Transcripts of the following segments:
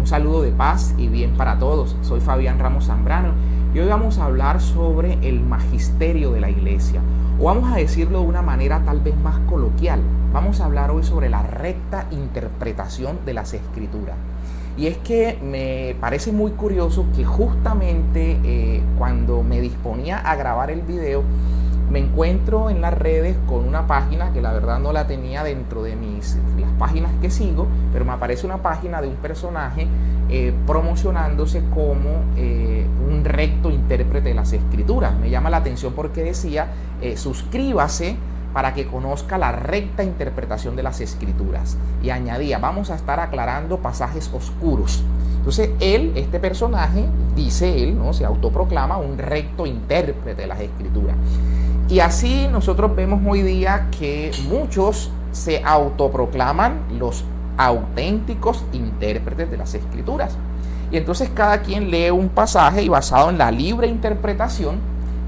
Un saludo de paz y bien para todos. Soy Fabián Ramos Zambrano y hoy vamos a hablar sobre el magisterio de la iglesia, o vamos a decirlo de una manera tal vez más coloquial. Vamos a hablar hoy sobre la recta interpretación de las escrituras. Y es que me parece muy curioso que justamente cuando me disponía a grabar el video, me encuentro en las redes con una página que la verdad no la tenía dentro de las páginas que sigo, pero me aparece una página de un personaje promocionándose como un recto intérprete de las escrituras. Me llama la atención porque decía, suscríbase para que conozca la recta interpretación de las escrituras. Y añadía, vamos a estar aclarando pasajes oscuros. Entonces este personaje, dice él, ¿no? Se autoproclama un recto intérprete de las escrituras. Y así nosotros vemos hoy día que muchos se autoproclaman los auténticos intérpretes de las escrituras. Y entonces cada quien lee un pasaje y basado en la libre interpretación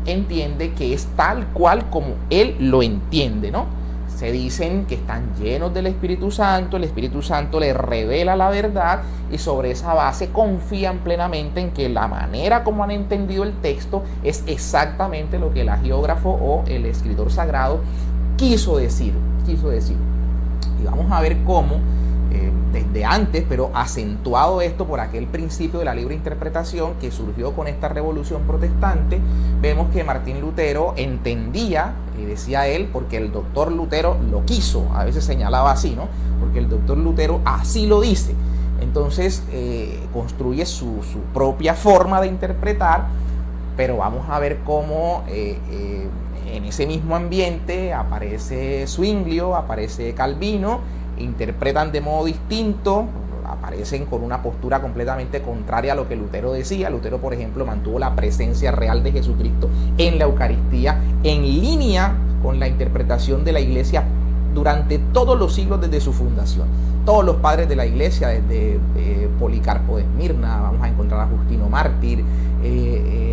entiende que es tal cual como él lo entiende, ¿no? Se dicen que están llenos del Espíritu Santo, el Espíritu Santo les revela la verdad y sobre esa base confían plenamente en que la manera como han entendido el texto es exactamente lo que el hagiógrafo o el escritor sagrado quiso decir. Y vamos a ver cómo desde antes, pero acentuado esto por aquel principio de la libre interpretación que surgió con esta revolución protestante, vemos que Martín Lutero entendía, y decía él, porque el doctor Lutero lo quiso, a veces señalaba así, ¿no? Porque el doctor Lutero así lo dice. Entonces construye su propia forma de interpretar, pero vamos a ver cómo en ese mismo ambiente aparece Zwinglio, aparece Calvino, interpretan de modo distinto, aparecen con una postura completamente contraria a lo que Lutero decía. Lutero, por ejemplo, mantuvo la presencia real de Jesucristo en la Eucaristía, en línea con la interpretación de la Iglesia durante todos los siglos desde su fundación. Todos los padres de la Iglesia, desde Policarpo de Esmirna, vamos a encontrar a Justino Mártir,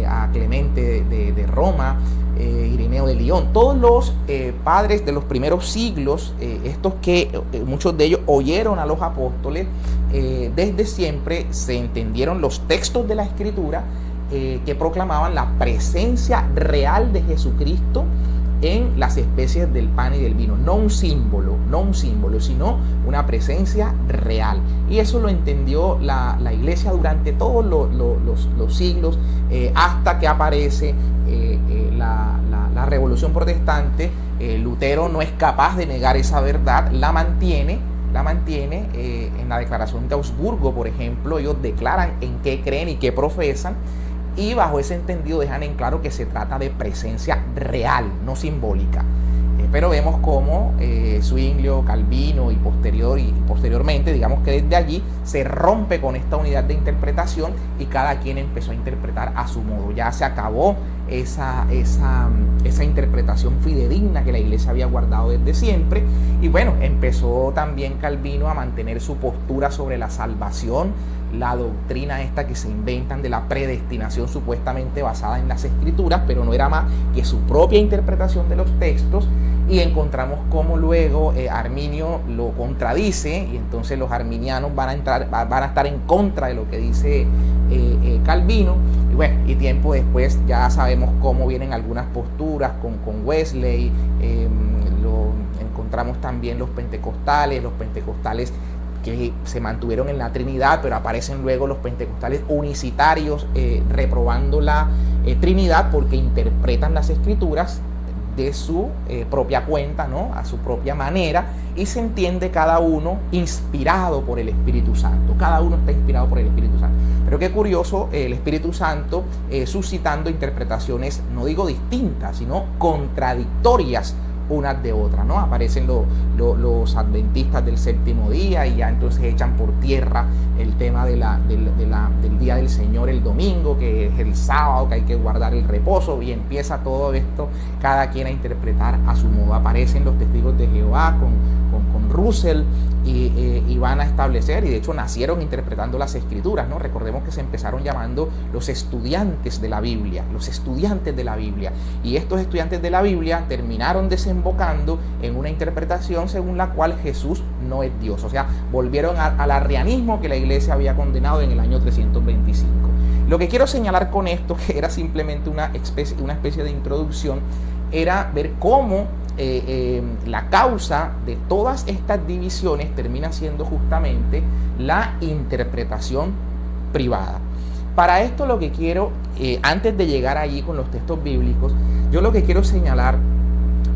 a Clemente de Roma, Ireneo de Lyon, todos los padres de los primeros siglos, estos que muchos de ellos oyeron a los apóstoles, desde siempre se entendieron los textos de la Escritura que proclamaban la presencia real de Jesucristo en las especies del pan y del vino, no un símbolo, sino una presencia real. Y eso lo entendió la Iglesia durante todos los siglos, hasta que aparece la Revolución Protestante. Lutero no es capaz de negar esa verdad, la mantiene en la Declaración de Augsburgo, por ejemplo. Ellos declaran en qué creen y qué profesan, y bajo ese entendido dejan en claro que se trata de presencia real, no simbólica. Pero vemos cómo Zwinglio, Calvino y posteriormente, digamos que desde allí se rompe con esta unidad de interpretación y cada quien empezó a interpretar a su modo. Ya se acabó esa interpretación fidedigna que la Iglesia había guardado desde siempre. Y bueno, empezó también Calvino a mantener su postura sobre la salvación, la doctrina esta que se inventan de la predestinación supuestamente basada en las Escrituras, pero no era más que su propia interpretación de los textos. Y encontramos cómo luego Arminio lo contradice, y entonces los arminianos van a estar en contra de lo que dice Calvino. Y bueno, y tiempo después ya sabemos cómo vienen algunas posturas con Wesley. Lo encontramos también los pentecostales que se mantuvieron en la Trinidad, pero aparecen luego los pentecostales unicitarios reprobando la Trinidad porque interpretan las Escrituras de su propia cuenta, ¿no? A su propia manera, y se entiende cada uno inspirado por el Espíritu Santo. Cada uno está inspirado por el Espíritu Santo. Pero qué curioso, el Espíritu Santo suscitando interpretaciones, no digo distintas, sino contradictorias unas de otras, ¿no? Aparecen los adventistas del séptimo día y ya entonces echan por tierra el tema del día del Señor el domingo, que es el sábado, que hay que guardar el reposo, y empieza todo esto cada quien a interpretar a su modo. Aparecen los testigos de Jehová con Russell y van a establecer, y de hecho nacieron interpretando las Escrituras, ¿no? Recordemos que se empezaron llamando los estudiantes de la Biblia, y estos estudiantes de la Biblia terminaron desembocando en una interpretación según la cual Jesús no es Dios. O sea, volvieron al arrianismo que la iglesia había condenado en el año 325. Lo que quiero señalar con esto, que era simplemente una especie de introducción, era ver cómo la causa de todas estas divisiones termina siendo justamente la interpretación privada. Para esto lo que quiero, antes de llegar allí con los textos bíblicos, yo lo que quiero señalar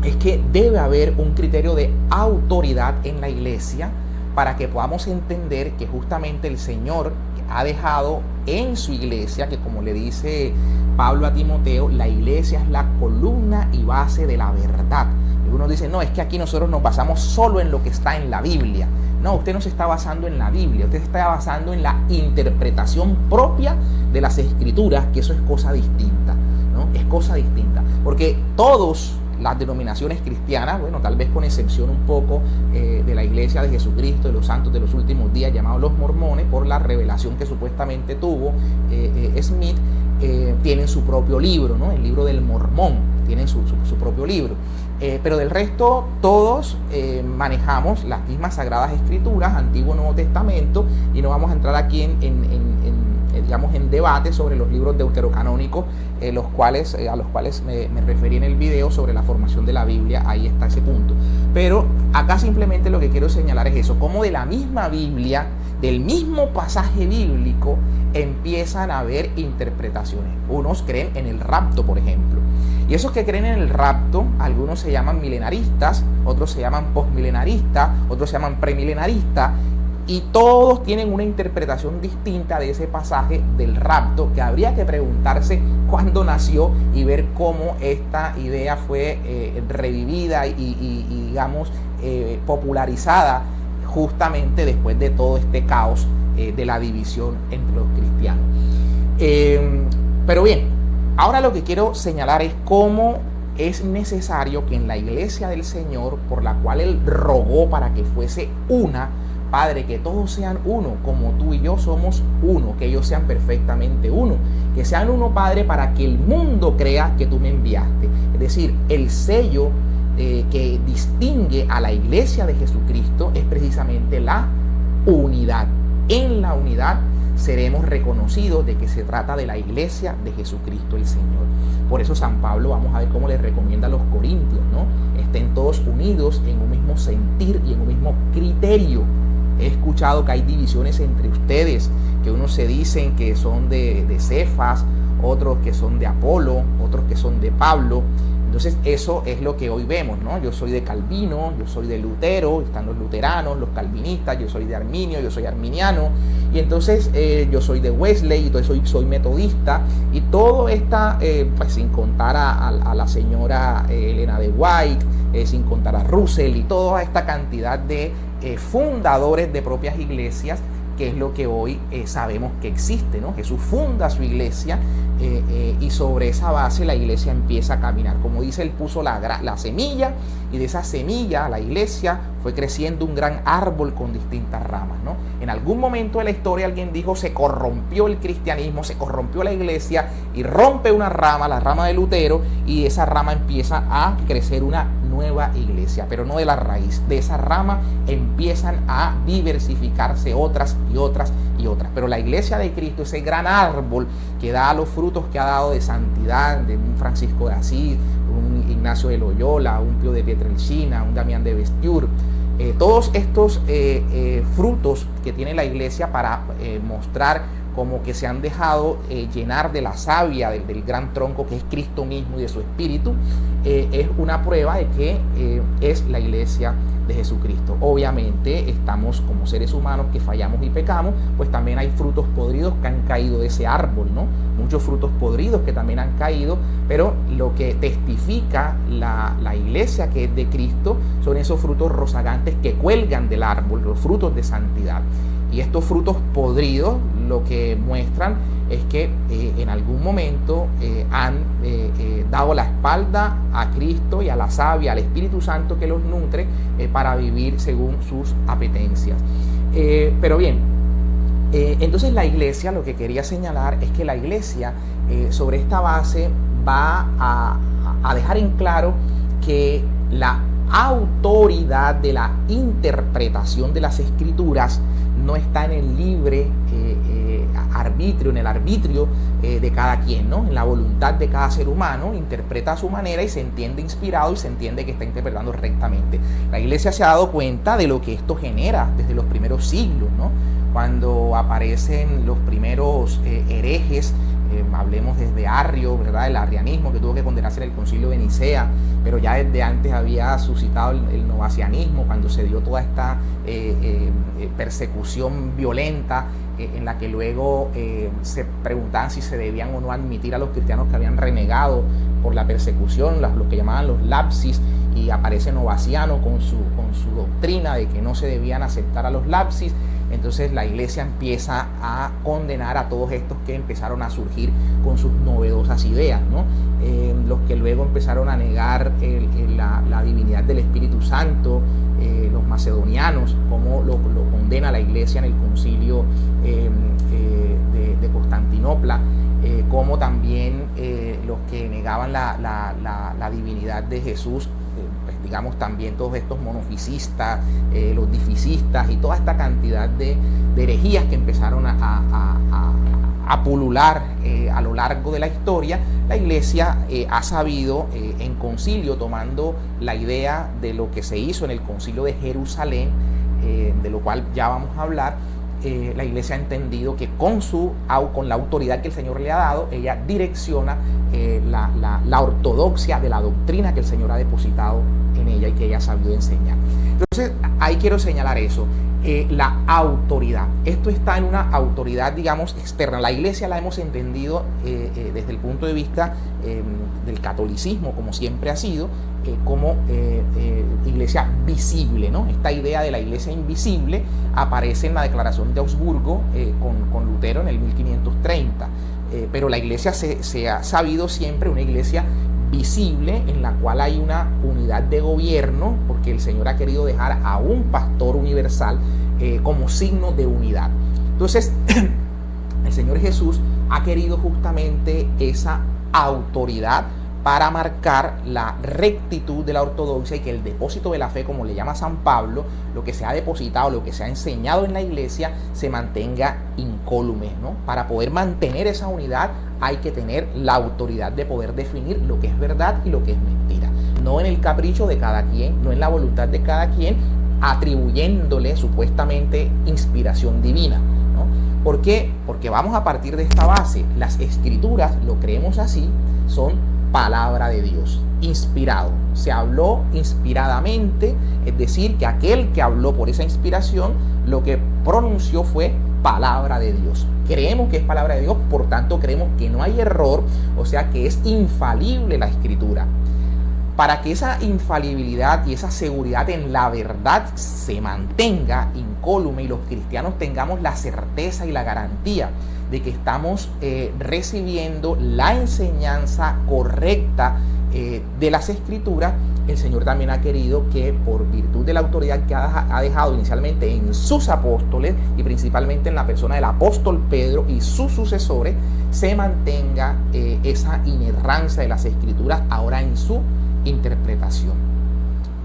es que debe haber un criterio de autoridad en la iglesia para que podamos entender que justamente el Señor ha dejado en su iglesia, que como le dice Pablo a Timoteo, la iglesia es la columna y base de la verdad. Y uno dice, no, es que aquí nosotros nos basamos solo en lo que está en la Biblia. No, usted no se está basando en la Biblia, usted se está basando en la interpretación propia de las Escrituras, que eso es cosa distinta, ¿no? Es cosa distinta, porque todos las denominaciones cristianas, bueno, tal vez con excepción un poco de la Iglesia de Jesucristo, de los santos de los últimos días, llamados los mormones, por la revelación que supuestamente tuvo Smith, tienen su propio libro, ¿no? El libro del Mormón, tienen su propio libro. Pero del resto, todos manejamos las mismas Sagradas Escrituras, Antiguo y Nuevo Testamento, y no vamos a entrar aquí en debate sobre los libros deuterocanónicos, a los cuales me referí en el video sobre la formación de la Biblia. Ahí está ese punto. Pero acá simplemente lo que quiero señalar es eso, cómo de la misma Biblia, del mismo pasaje bíblico, empiezan a haber interpretaciones. Unos creen en el rapto, por ejemplo. Y esos que creen en el rapto, algunos se llaman milenaristas, otros se llaman postmilenaristas, otros se llaman premilenaristas, y todos tienen una interpretación distinta de ese pasaje del rapto, que habría que preguntarse cuándo nació y ver cómo esta idea fue revivida y digamos, popularizada justamente después de todo este caos de la división entre los cristianos. Pero bien, ahora lo que quiero señalar es cómo es necesario que en la iglesia del Señor, por la cual Él rogó para que fuese una, Padre, que todos sean uno, como tú y yo somos uno, que ellos sean perfectamente uno, que sean uno, Padre, para que el mundo crea que tú me enviaste. Es decir, el sello que distingue a la iglesia de Jesucristo es precisamente la unidad. En la unidad seremos reconocidos de que se trata de la iglesia de Jesucristo el Señor. Por eso San Pablo, vamos a ver cómo le recomienda a los corintios, ¿no? Estén todos unidos en un mismo sentir y en un mismo criterio. He escuchado que hay divisiones entre ustedes, que unos se dicen que son de Cefas, otros que son de Apolo, otros que son de Pablo. Entonces eso es lo que hoy vemos, ¿no? Yo soy de Calvino, yo soy de Lutero, están los luteranos, los calvinistas, yo soy de Arminio, yo soy arminiano, y entonces yo soy de Wesley, entonces soy metodista, y todo está, pues sin contar a la señora Elena de White, sin contar a Russell y toda esta cantidad de fundadores de propias iglesias, que es lo que hoy sabemos que existe, ¿no? Jesús funda su iglesia y sobre esa base la iglesia empieza a caminar. Como dice, Él puso la semilla, y de esa semilla la iglesia fue creciendo un gran árbol con distintas ramas, ¿no? En algún momento de la historia alguien dijo, se corrompió el cristianismo, se corrompió la iglesia, y rompe una rama, la rama de Lutero, y esa rama empieza a crecer una nueva iglesia, pero no de la raíz. De esa rama empiezan a diversificarse otras y otras y otras. Pero la iglesia de Cristo, ese gran árbol que da los frutos que ha dado de santidad, de un Francisco de Asís, un Ignacio de Loyola, un Pío de Pietrelcina, un Damián de Bestiur, todos estos frutos que tiene la iglesia para mostrar como que se han dejado llenar de la savia del gran tronco que es Cristo mismo y de su espíritu, es una prueba de que es la iglesia de Jesucristo. Obviamente estamos como seres humanos que fallamos y pecamos, pues también hay frutos podridos que han caído de ese árbol, ¿no? Muchos frutos podridos que también han caído, pero lo que testifica la iglesia que es de Cristo son esos frutos rozagantes que cuelgan del árbol, los frutos de santidad. Y estos frutos podridos lo que muestran es que en algún momento han dado la espalda a Cristo y a la savia, al Espíritu Santo que los nutre para vivir según sus apetencias. Pero bien, entonces la iglesia, lo que quería señalar es que la iglesia sobre esta base va a dejar en claro que la autoridad de la interpretación de las escrituras no está en el libre arbitrio, en el arbitrio de cada quien, ¿no? En la voluntad de cada ser humano, interpreta a su manera y se entiende inspirado y se entiende que está interpretando rectamente. La Iglesia se ha dado cuenta de lo que esto genera desde los primeros siglos, ¿no? Cuando aparecen los primeros herejes, hablemos desde Arrio, ¿verdad? El arrianismo que tuvo que condenarse en el Concilio de Nicea, pero ya desde antes había suscitado el novacianismo, cuando se dio toda esta persecución violenta en la que luego se preguntaban si se debían o no admitir a los cristianos que habían renegado por la persecución, los que llamaban los lapsis, y aparece Novaciano con su doctrina de que no se debían aceptar a los lapsis. Entonces la Iglesia empieza a condenar a todos estos que empezaron a surgir con sus novedosas ideas, ¿no? Los que luego empezaron a negar la divinidad del Espíritu Santo, los macedonianos, como lo condena la Iglesia en el concilio de Constantinopla, como también los que negaban la divinidad de Jesús, pues digamos también todos estos monofisistas, los dificistas y toda esta cantidad de herejías que empezaron a pulular a lo largo de la historia. La Iglesia ha sabido en concilio, tomando la idea de lo que se hizo en el concilio de Jerusalén, de lo cual ya vamos a hablar, la Iglesia ha entendido que con la autoridad que el Señor le ha dado, ella direcciona la ortodoxia de la doctrina que el Señor ha depositado en ella y que ella ha sabido enseñar. Entonces, ahí quiero señalar eso, la autoridad. Esto está en una autoridad, digamos, externa. La Iglesia la hemos entendido desde el punto de vista del catolicismo, como siempre ha sido, como iglesia visible, ¿no? Esta idea de la iglesia invisible aparece en la Declaración de Augsburgo con Lutero en el 1530, pero la iglesia se ha sabido siempre una iglesia visible en la cual hay una unidad de gobierno, porque el Señor ha querido dejar a un pastor universal como signo de unidad. Entonces, el Señor Jesús ha querido justamente esa autoridad para marcar la rectitud de la ortodoxia y que el depósito de la fe, como le llama San Pablo, lo que se ha depositado, lo que se ha enseñado en la iglesia, se mantenga incólume, ¿no? Para poder mantener esa unidad hay que tener la autoridad de poder definir lo que es verdad y lo que es mentira. No en el capricho de cada quien, no en la voluntad de cada quien, atribuyéndole supuestamente inspiración divina, ¿no? ¿Por qué? Porque vamos a partir de esta base. Las escrituras, lo creemos así, son palabra de Dios, inspirado. Se habló inspiradamente, es decir, que aquel que habló por esa inspiración, lo que pronunció fue palabra de Dios. Creemos que es palabra de Dios, por tanto creemos que no hay error, o sea que es infalible la escritura. Para que esa infalibilidad y esa seguridad en la verdad se mantenga incólume y los cristianos tengamos la certeza y la garantía de que estamos recibiendo la enseñanza correcta de las escrituras, el Señor también ha querido que por virtud de la autoridad que ha dejado inicialmente en sus apóstoles y principalmente en la persona del apóstol Pedro y sus sucesores, se mantenga esa inerrancia de las escrituras ahora en su interpretación.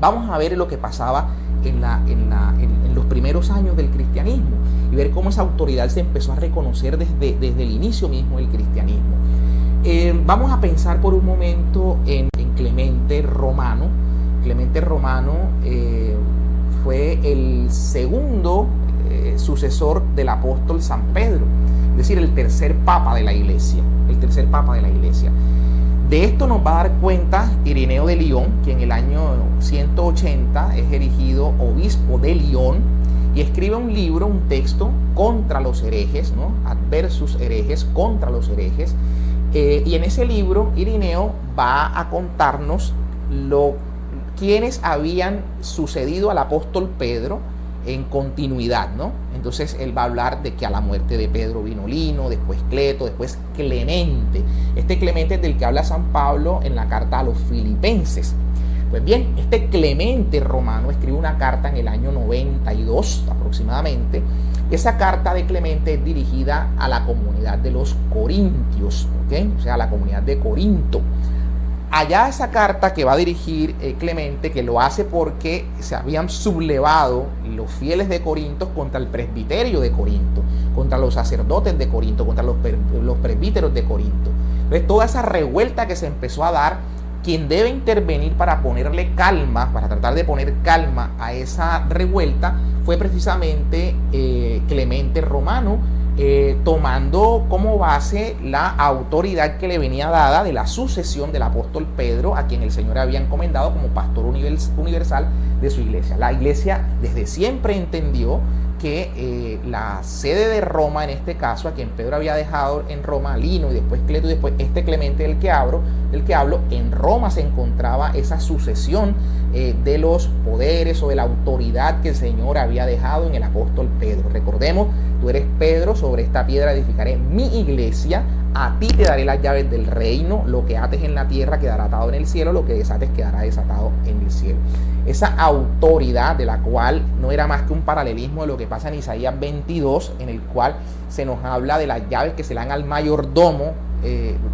Vamos a ver lo que pasaba en los primeros años del cristianismo y ver cómo esa autoridad se empezó a reconocer desde el inicio mismo del cristianismo. Vamos a pensar por un momento en Clemente Romano. Clemente Romano fue el segundo sucesor del apóstol San Pedro, es decir, el tercer papa de la iglesia, De esto nos va a dar cuenta Ireneo de Lyon, que en el año 180 es erigido obispo de Lyon y escribe un libro, un texto contra los herejes, ¿no? Adversus herejes, contra los herejes. Y en ese libro Ireneo va a contarnos quienes habían sucedido al apóstol Pedro en continuidad, ¿no? Entonces él va a hablar de que a la muerte de Pedro vino Lino, después Cleto, después Clemente. Este Clemente es del que habla San Pablo en la carta a los Filipenses. Pues bien, este Clemente Romano escribe una carta en el año 92 aproximadamente. Esa carta de Clemente es dirigida a la comunidad de los Corintios, ¿ok? O sea, a la comunidad de Corinto. allá esa carta que va a dirigir Clemente, que lo hace porque se habían sublevado los fieles de Corinto contra el presbiterio de Corinto, contra los sacerdotes de Corinto, contra los presbíteros de Corinto. Entonces, toda esa revuelta que se empezó a dar, quien debe intervenir para ponerle calma, para tratar de poner calma a esa revuelta, fue precisamente Clemente Romano, tomando como base la autoridad que le venía dada de la sucesión del apóstol Pedro, a quien el Señor había encomendado como pastor universal de su iglesia. La iglesia desde siempre entendió que la sede de Roma, en este caso, a quien Pedro había dejado en Roma, Lino y después Cleto y después este Clemente del que hablo, en Roma se encontraba esa sucesión de los poderes o de la autoridad que el Señor había dejado en el apóstol Pedro. Recordemos, tú eres Pedro, sobre esta piedra edificaré mi iglesia, a ti te daré las llaves del reino, lo que ates en la tierra quedará atado en el cielo, lo que desates quedará desatado en el cielo. Esa autoridad, de la cual no era más que un paralelismo de lo que pasa en Isaías 22, en el cual se nos habla de las llaves que se le dan al mayordomo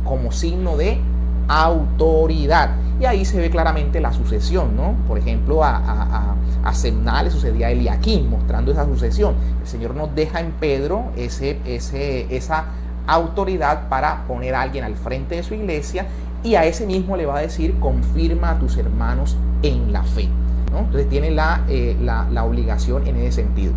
como signo de autoridad. Y ahí se ve claramente la sucesión, ¿no? Por ejemplo, a Semná le sucedía a Eliaquim, mostrando esa sucesión. El Señor nos deja en Pedro esa autoridad para poner a alguien al frente de su iglesia, y a ese mismo le va a decir: confirma a tus hermanos en la fe, ¿no? Entonces tiene la obligación en ese sentido.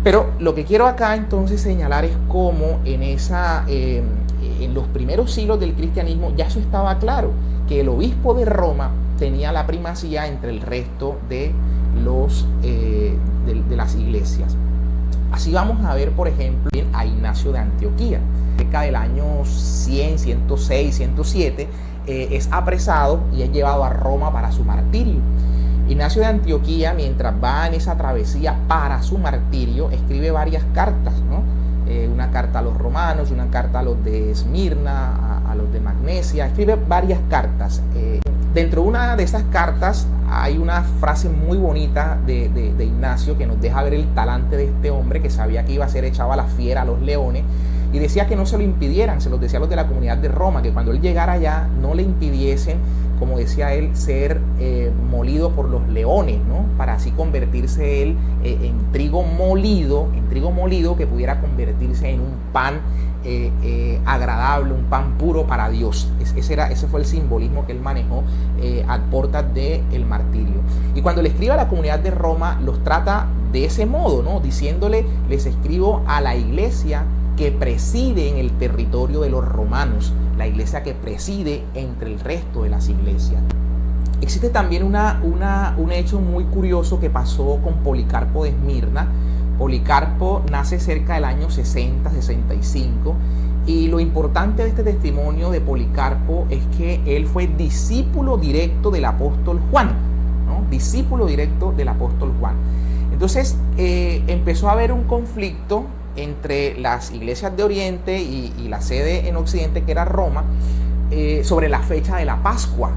Pero lo que quiero acá entonces señalar es cómo en los primeros siglos del cristianismo ya eso estaba claro, que el obispo de Roma tenía la primacía entre el resto de las iglesias. Así vamos a ver, por ejemplo, a Ignacio de Antioquía. Cerca del año 100, 106, 107, es apresado y es llevado a Roma para su martirio. Ignacio de Antioquía, mientras va en esa travesía para su martirio, escribe varias cartas, ¿no? Una carta a los romanos, una carta a los de Esmirna, a los de Magnesia, escribe varias cartas. Dentro de una de esas cartas hay una frase muy bonita de Ignacio que nos deja ver el talante de este hombre, que sabía que iba a ser echado a la fiera, a los leones, y decía que no se lo impidieran, se los decía a los de la comunidad de Roma, que cuando él llegara allá no le impidiesen, como decía él, ser molido por los leones, ¿no? Para así convertirse él en trigo molido que pudiera convertirse en un pan agradable, un pan puro para Dios. Ese fue el simbolismo que él manejó a puertas del martirio. Y cuando le escribe a la comunidad de Roma, los trata de ese modo, ¿no? Diciéndole: les escribo a la iglesia que preside en el territorio de los romanos, la iglesia que preside entre el resto de las iglesias. Existe también un hecho muy curioso que pasó con Policarpo de Esmirna. Policarpo nace cerca del año 60-65, y lo importante de este testimonio de Policarpo es que él fue discípulo directo del apóstol Juan, ¿no? Discípulo directo del apóstol Juan. Entonces empezó a haber un conflicto entre las iglesias de Oriente y la sede en Occidente, que era Roma, sobre la fecha de la Pascua.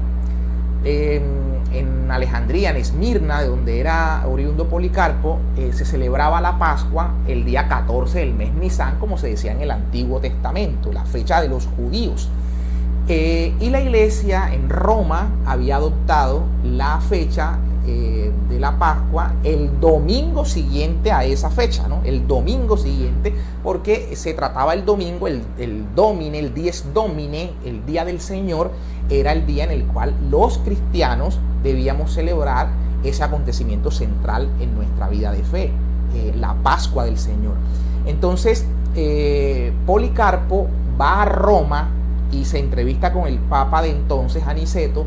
En Alejandría, en Esmirna, de donde era oriundo Policarpo, se celebraba la Pascua el día 14 del mes Nisan, como se decía en el Antiguo Testamento, la fecha de los judíos. Y la iglesia en Roma había adoptado la fecha de la Pascua el domingo siguiente a esa fecha, ¿no? El domingo siguiente, porque se trataba el domingo, el Domine, el Dies Domine, el día del Señor, era el día en el cual los cristianos debíamos celebrar ese acontecimiento central en nuestra vida de fe, la Pascua del Señor. Entonces, Policarpo va a Roma y se entrevista con el Papa de entonces, Aniceto,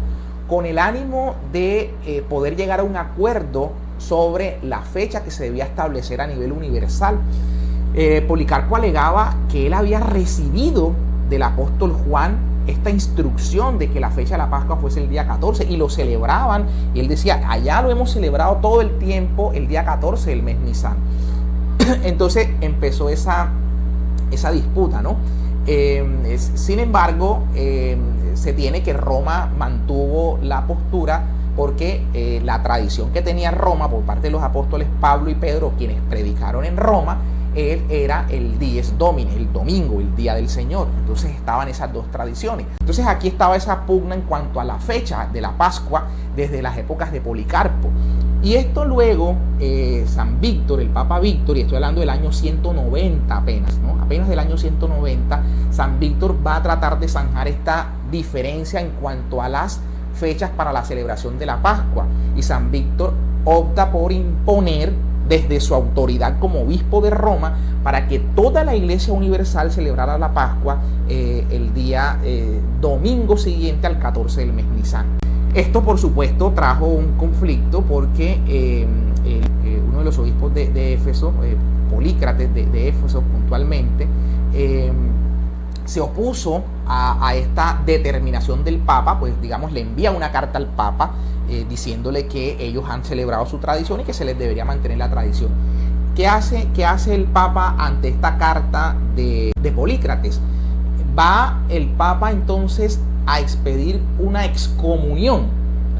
con el ánimo de poder llegar a un acuerdo sobre la fecha que se debía establecer a nivel universal. Policarpo alegaba que él había recibido del apóstol Juan esta instrucción de que la fecha de la Pascua fuese el día 14, y lo celebraban, y él decía: allá lo hemos celebrado todo el tiempo el día 14 del mes Nisan. Entonces empezó esa disputa, ¿no? Sin embargo, se tiene que Roma mantuvo la postura, porque la tradición que tenía Roma por parte de los apóstoles Pablo y Pedro, quienes predicaron en Roma, él era el Dies Domini, el domingo, el día del Señor. Entonces estaban esas dos tradiciones. Entonces aquí estaba esa pugna en cuanto a la fecha de la Pascua desde las épocas de Policarpo. Y esto luego, San Víctor, el Papa Víctor, y estoy hablando del año 190 apenas, ¿no? Apenas del año 190, San Víctor va a tratar de zanjar esta diferencia en cuanto a las fechas para la celebración de la Pascua. Y San Víctor opta por imponer desde su autoridad como obispo de Roma para que toda la Iglesia Universal celebrara la Pascua el día domingo siguiente al 14 del mes Nisan. Esto, por supuesto, trajo un conflicto porque uno de los obispos de Éfeso, Polícrates de Éfeso puntualmente, se opuso a esta determinación del Papa, pues digamos le envía una carta al Papa diciéndole que ellos han celebrado su tradición y que se les debería mantener la tradición. ¿Qué hace el Papa ante esta carta de Polícrates? Va el Papa entonces a expedir una excomunión.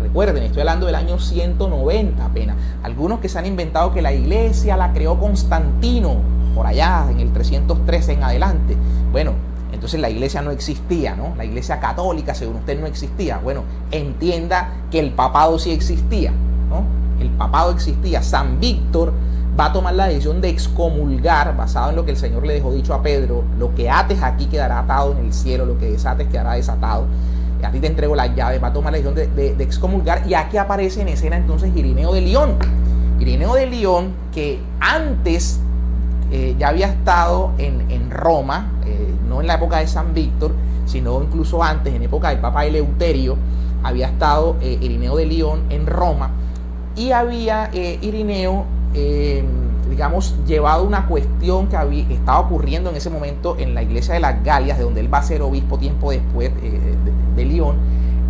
Recuerden, estoy hablando del año 190 apenas. Algunos que se han inventado que la iglesia la creó Constantino, por allá en el 313 en adelante. Bueno, entonces la iglesia no existía, ¿no? La iglesia católica, según usted, no existía. Bueno, entienda que el papado sí existía, ¿no? El papado existía. San Víctor va a tomar la decisión de excomulgar, basado en lo que el Señor le dejó dicho a Pedro: lo que ates aquí quedará atado en el cielo, lo que desates quedará desatado. A ti te entrego las llaves. Va a tomar la decisión de excomulgar. Y aquí aparece en escena entonces Irineo de Lyon. Irineo de Lyon, que antes ya había estado en Roma, no en la época de San Víctor, sino incluso antes, en época del Papa Eleuterio, había estado Irineo de Lyon en Roma, y había Irineo, digamos, llevado una cuestión que estaba ocurriendo en ese momento en la iglesia de las Galias, de donde él va a ser obispo tiempo después de Lyon.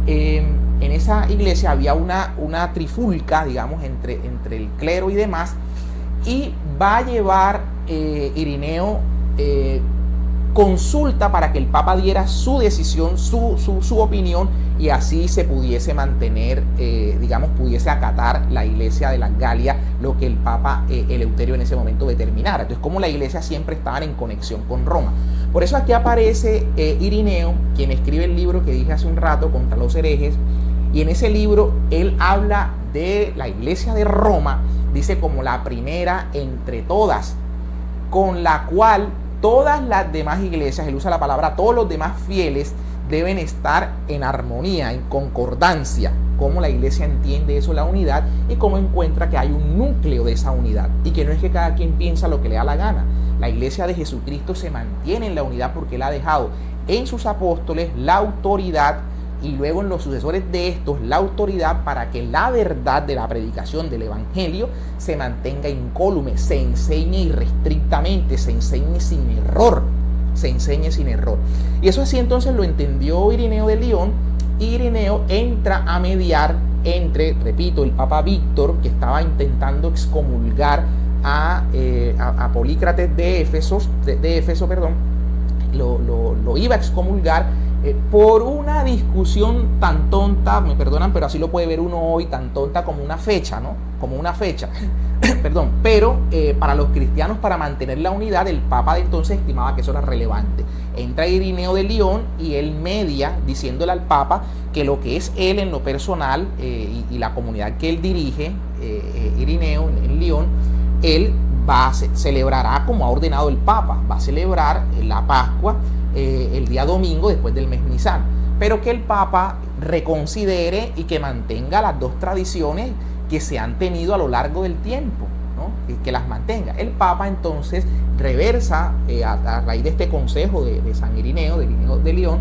En esa iglesia había una trifulca, digamos, entre el clero y demás, y va a llevar Irineo consulta para que el Papa diera su decisión, su opinión, y así se pudiese mantener, digamos, pudiese acatar la iglesia de las Galias lo que el Papa Eleuterio en ese momento determinara. Entonces, como la iglesia siempre estaban en conexión con Roma. Por eso aquí aparece Irineo, quien escribe el libro que dije hace un rato, Contra los herejes, y en ese libro él habla de la iglesia de Roma, dice, como la primera entre todas, con la cual todas las demás iglesias, él usa la palabra todos los demás fieles, deben estar en armonía, en concordancia. Cómo la iglesia entiende eso, la unidad, y cómo encuentra que hay un núcleo de esa unidad, y que no es que cada quien piensa lo que le da la gana. La iglesia de Jesucristo se mantiene en la unidad porque él ha dejado en sus apóstoles la autoridad, y luego en los sucesores de estos la autoridad, para que la verdad de la predicación del evangelio se mantenga incólume, se enseñe irrestrictamente, se enseñe sin error, y eso así entonces lo entendió Irineo de Lyon, y Irineo entra a mediar entre, repito, el Papa Víctor, que estaba intentando excomulgar a Polícrates de Éfeso, lo iba a excomulgar por una discusión tan tonta, me perdonan, pero así lo puede ver uno hoy, tan tonta como una fecha, ¿no? Como una fecha, perdón, pero para los cristianos, para mantener la unidad, el Papa de entonces estimaba que eso era relevante. Entra Irineo de Lyon y él media diciéndole al Papa que lo que es él en lo personal y la comunidad que él dirige, Irineo en Lyon, él celebrará como ha ordenado el Papa, va a celebrar la Pascua el día domingo después del mes Nisan, pero que el Papa reconsidere y que mantenga las dos tradiciones que se han tenido a lo largo del tiempo, ¿no? Que las mantenga. El Papa entonces reversa, a raíz de este consejo de San Irineo, de Lyon,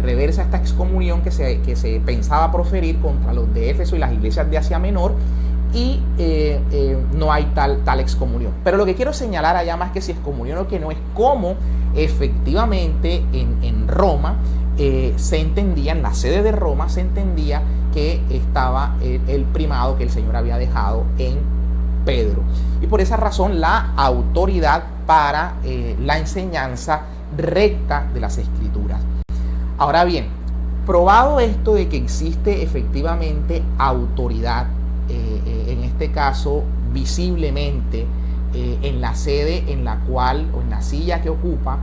reversa esta excomunión que se pensaba proferir contra los de Éfeso y las iglesias de Asia Menor, y no hay tal excomunión. Pero lo que quiero señalar allá, más que si excomunión o que no, es cómo efectivamente en Roma se entendía, en la sede de Roma se entendía que estaba el primado que el Señor había dejado en Pedro, y por esa razón la autoridad para la enseñanza recta de las Escrituras. Ahora bien, probado esto de que existe efectivamente autoridad, en este caso visiblemente en la sede en la cual, o en la silla que ocupa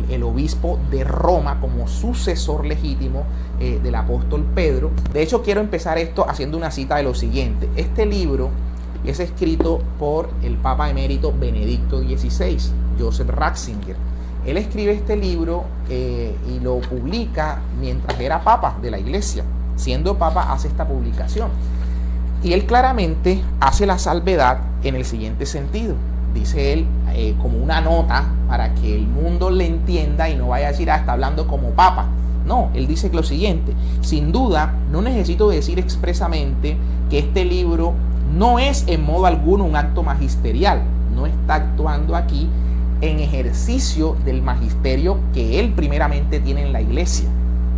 el obispo de Roma como sucesor legítimo del apóstol Pedro. De hecho, quiero empezar esto haciendo una cita de lo siguiente. Este libro es escrito por el Papa emérito Benedicto XVI, Joseph Ratzinger. Él escribe este libro y lo publica mientras era papa de la iglesia. Siendo papa hace esta publicación. Y él claramente hace la salvedad en el siguiente sentido. Dice él, como una nota para que el mundo le entienda y no vaya a decir, está hablando como papa. No, él dice lo siguiente: sin duda, no necesito decir expresamente que este libro no es en modo alguno un acto magisterial. No está actuando aquí en ejercicio del magisterio que él primeramente tiene en la iglesia.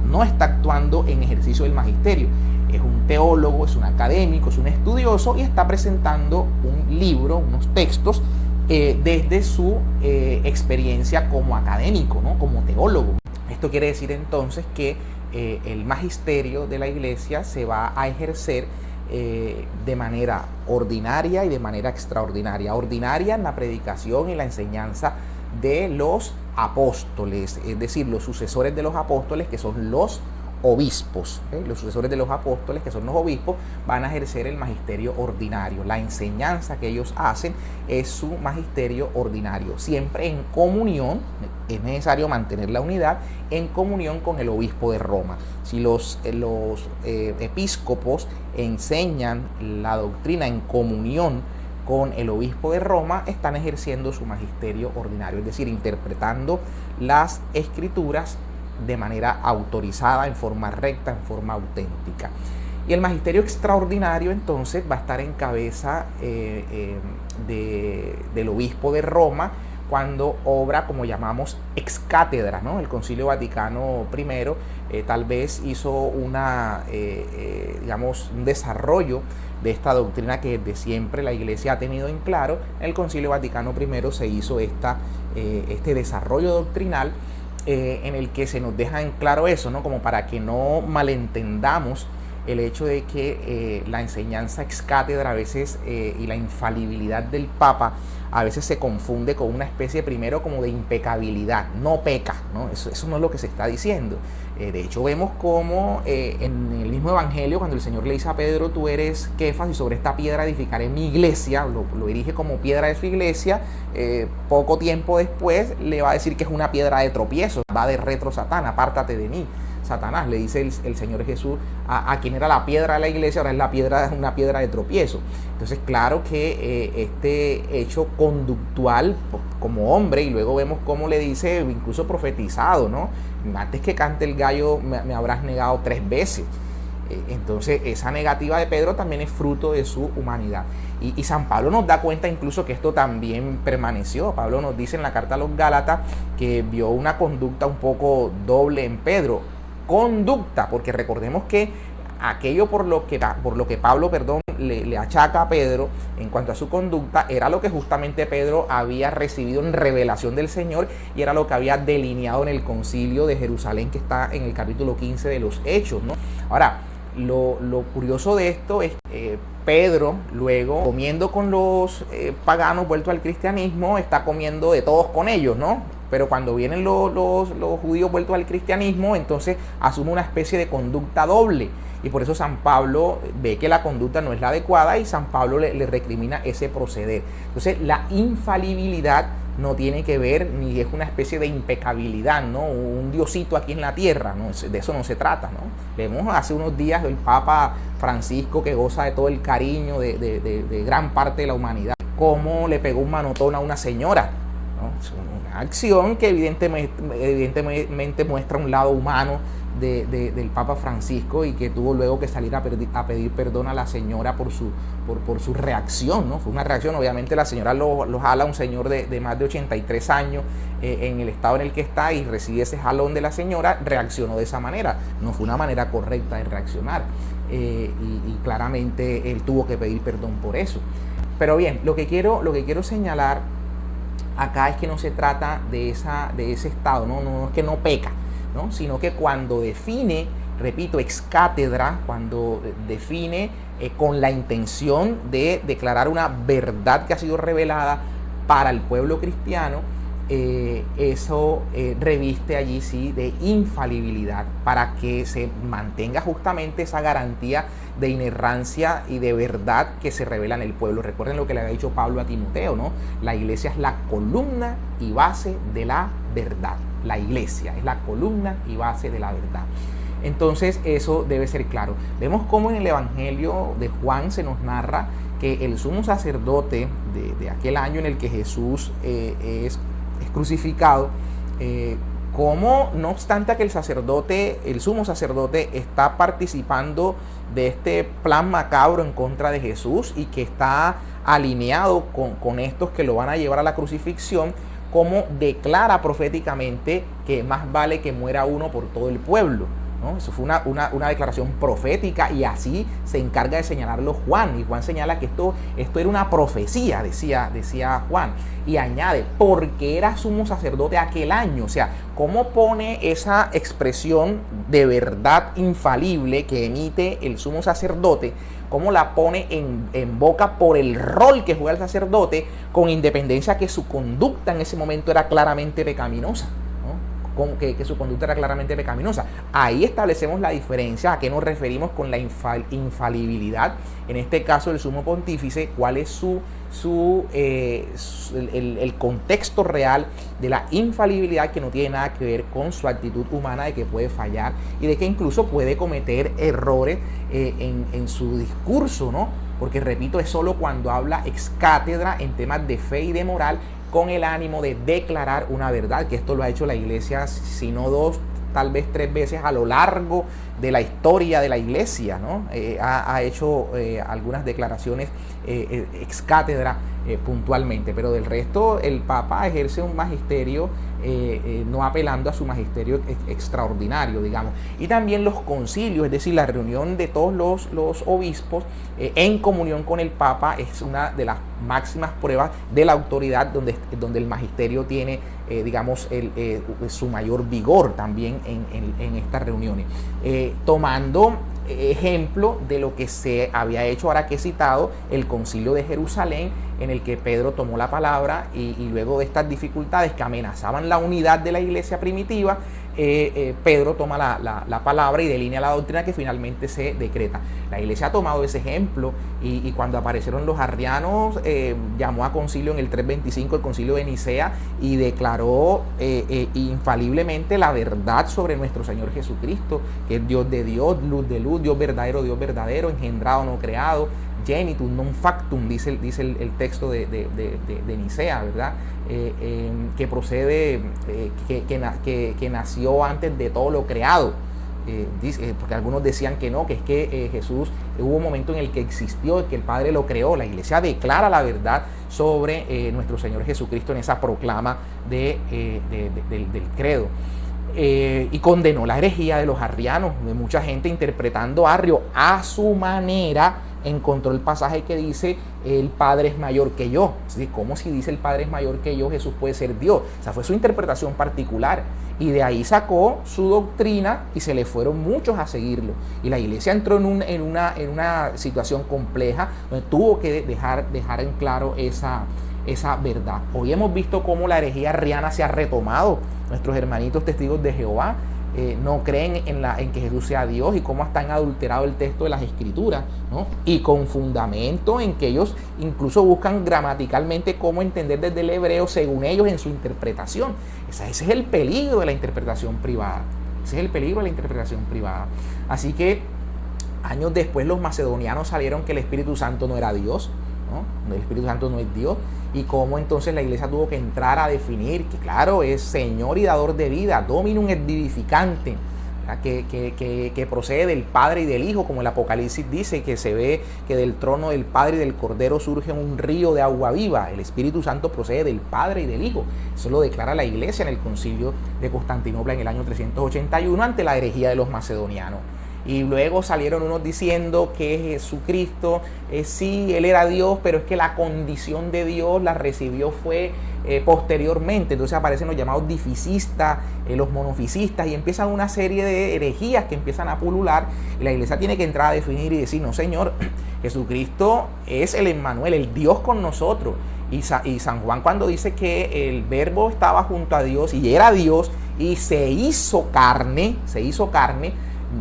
No está actuando en ejercicio del magisterio. Es un teólogo, es un académico, es un estudioso y está presentando un libro, unos textos desde su experiencia como académico, ¿no? Como teólogo. Esto quiere decir entonces que el magisterio de la iglesia se va a ejercer de manera ordinaria y de manera extraordinaria. Ordinaria en la predicación y la enseñanza de los apóstoles, es decir, los sucesores de los apóstoles, que son los obispos. Los sucesores de los apóstoles, que son los obispos, van a ejercer el magisterio ordinario. La enseñanza que ellos hacen es su magisterio ordinario, siempre en comunión. Es necesario mantener la unidad en comunión con el obispo de Roma. Si los episcopos enseñan la doctrina en comunión con el obispo de Roma, están ejerciendo su magisterio ordinario, es decir, interpretando las escrituras de manera autorizada, en forma recta, en forma auténtica. Y el magisterio extraordinario entonces va a estar en cabeza del obispo de Roma, cuando obra, como llamamos, ex cátedra, ¿no? El Concilio Vaticano I tal vez hizo digamos, un desarrollo de esta doctrina que desde siempre la Iglesia ha tenido en claro. En el Concilio Vaticano I se hizo este desarrollo doctrinal en el que se nos deja en claro eso, ¿no? Como para que no malentendamos el hecho de que la enseñanza ex cátedra a veces y la infalibilidad del Papa a veces se confunde con una especie primero como de impecabilidad. No peca, ¿no? Eso no es lo que se está diciendo. De hecho, vemos cómo en el mismo Evangelio, cuando el Señor le dice a Pedro, tú eres Kefas y sobre esta piedra edificaré mi iglesia, lo dirige como piedra de su iglesia, poco tiempo después le va a decir que es una piedra de tropiezo, va de retro Satán, apártate de mí. Satanás, le dice el Señor Jesús a quien era la piedra de la iglesia, ahora es una piedra de tropiezo. Entonces, claro que este hecho conductual como hombre, y luego vemos cómo le dice, incluso profetizado, ¿no? Antes que cante el gallo me habrás negado 3 veces. Entonces, esa negativa de Pedro también es fruto de su humanidad. Y San Pablo nos da cuenta incluso que esto también permaneció. Pablo nos dice en la carta a los Gálatas que vio una conducta un poco doble en Pedro. Conducta, porque recordemos que aquello por lo que Pablo, le achaca a Pedro en cuanto a su conducta, era lo que justamente Pedro había recibido en revelación del Señor y era lo que había delineado en el concilio de Jerusalén, que está en el capítulo 15 de los Hechos, ¿no? Ahora, lo curioso de esto es que Pedro, luego, comiendo con los paganos vueltos al cristianismo, está comiendo de todos con ellos, ¿no? Pero cuando vienen los judíos vueltos al cristianismo, entonces asume una especie de conducta doble. Y por eso San Pablo ve que la conducta no es la adecuada y San Pablo le recrimina ese proceder. Entonces, la infalibilidad no tiene que ver, ni es una especie de impecabilidad, ¿no? Un diosito aquí en la tierra, ¿no? De eso no se trata, ¿no? Vemos hace unos días el Papa Francisco, que goza de todo el cariño de gran parte de la humanidad, cómo le pegó un manotón a una señora, ¿no? Es una acción que evidentemente muestra un lado humano del Papa Francisco, y que tuvo luego que salir a pedir perdón a la señora por su reacción, ¿no? Fue una reacción, obviamente la señora lo jala, un señor de más de 83 años en el estado en el que está, y recibe ese jalón de la señora, reaccionó de esa manera. No fue una manera correcta de reaccionar, y claramente él tuvo que pedir perdón por eso. Pero bien, lo que quiero señalar acá es que no se trata de ese estado, no es que no peca, ¿no? Sino que cuando define, repito, ex cátedra, cuando define con la intención de declarar una verdad que ha sido revelada para el pueblo cristiano, eso reviste allí sí de infalibilidad para que se mantenga justamente esa garantía de inerrancia y de verdad que se revela en el pueblo. Recuerden lo que le había dicho Pablo a Timoteo, ¿no? La iglesia es la columna y base de la verdad. La iglesia es la columna y base de la verdad. Entonces eso debe ser claro. Vemos cómo en el Evangelio de Juan se nos narra que el sumo sacerdote de aquel año en el que Jesús es crucificado, como no obstante que el sumo sacerdote está participando de este plan macabro en contra de Jesús y que está alineado con estos que lo van a llevar a la crucifixión, como declara proféticamente que más vale que muera uno por todo el pueblo, ¿no? Eso fue una declaración profética y así se encarga de señalarlo Juan. Y Juan señala que esto era una profecía, decía Juan. Y añade, porque era sumo sacerdote aquel año. O sea, ¿cómo pone esa expresión de verdad infalible que emite el sumo sacerdote? ¿Cómo la pone en boca por el rol que juega el sacerdote, con independencia que su conducta en ese momento era claramente pecaminosa? Que su conducta era claramente pecaminosa. Ahí establecemos la diferencia, a qué nos referimos con la infalibilidad, en este caso del sumo pontífice, cuál es el contexto real de la infalibilidad, que no tiene nada que ver con su actitud humana de que puede fallar y de que incluso puede cometer errores en su discurso, ¿no? Porque repito, es solo cuando habla ex cátedra en temas de fe y de moral, con el ánimo de declarar una verdad, que esto lo ha hecho la iglesia, si no 2, tal vez 3 veces a lo largo de la historia de la iglesia, ¿no? Ha hecho algunas declaraciones ex cátedra puntualmente, pero del resto el Papa ejerce un magisterio no apelando a su magisterio extraordinario, digamos. Y también los concilios, es decir, la reunión de todos los obispos en comunión con el Papa, es una de las máximas pruebas de la autoridad, donde el magisterio tiene, digamos, su mayor vigor también en estas reuniones. Tomando ejemplo de lo que se había hecho, ahora que he citado, el concilio de Jerusalén, en el que Pedro tomó la palabra y luego de estas dificultades que amenazaban la unidad de la iglesia primitiva, Pedro toma la palabra y delinea la doctrina que finalmente se decreta. La iglesia ha tomado ese ejemplo y cuando aparecieron los arrianos, llamó a concilio en el 325, el concilio de Nicea, y declaró infaliblemente la verdad sobre nuestro Señor Jesucristo, que es Dios de Dios, luz de luz, Dios verdadero, engendrado, no creado, genitum non factum, dice el texto de Nicea, ¿verdad? Que procede, que nació antes de todo lo creado. Porque algunos decían que no, que es que Jesús, hubo un momento en el que existió, que el Padre lo creó. La iglesia declara la verdad sobre nuestro Señor Jesucristo en esa proclama del credo. Y condenó la herejía de los arrianos, de mucha gente interpretando Arrio a su manera. Encontró el pasaje que dice el Padre es mayor que yo. ¿Cómo si dice el Padre es mayor que yo, Jesús puede ser Dios? O sea, fue su interpretación particular y de ahí sacó su doctrina y se le fueron muchos a seguirlo. Y la iglesia entró en una situación compleja donde tuvo que dejar en claro esa verdad. Hoy hemos visto cómo la herejía arriana se ha retomado. Nuestros hermanitos testigos de Jehová no creen en que Jesús sea Dios y cómo hasta han adulterado el texto de las Escrituras, ¿no? Y con fundamento en que ellos incluso buscan gramaticalmente cómo entender desde el hebreo según ellos en su interpretación. Ese es el peligro de la interpretación privada. Ese es el peligro de la interpretación privada. Así que años después los macedonianos salieron que el Espíritu Santo no era Dios, ¿no? El Espíritu Santo no es Dios. Y cómo entonces la iglesia tuvo que entrar a definir que, claro, es Señor y dador de vida, Dominum et vivificante, que procede del Padre y del Hijo, como el Apocalipsis dice, que se ve que del trono del Padre y del Cordero surge un río de agua viva. El Espíritu Santo procede del Padre y del Hijo. Eso lo declara la iglesia en el concilio de Constantinopla en el año 381 ante la herejía de los macedonianos. Y luego salieron unos diciendo que Jesucristo, sí, Él era Dios, pero es que la condición de Dios la recibió fue posteriormente. Entonces aparecen los llamados dificistas, los monofisistas, y empiezan una serie de herejías que empiezan a pulular. Y la iglesia tiene que entrar a definir y decir, no, Señor, Jesucristo es el Emmanuel, el Dios con nosotros. Y San Juan, cuando dice que el verbo estaba junto a Dios y era Dios y se hizo carne,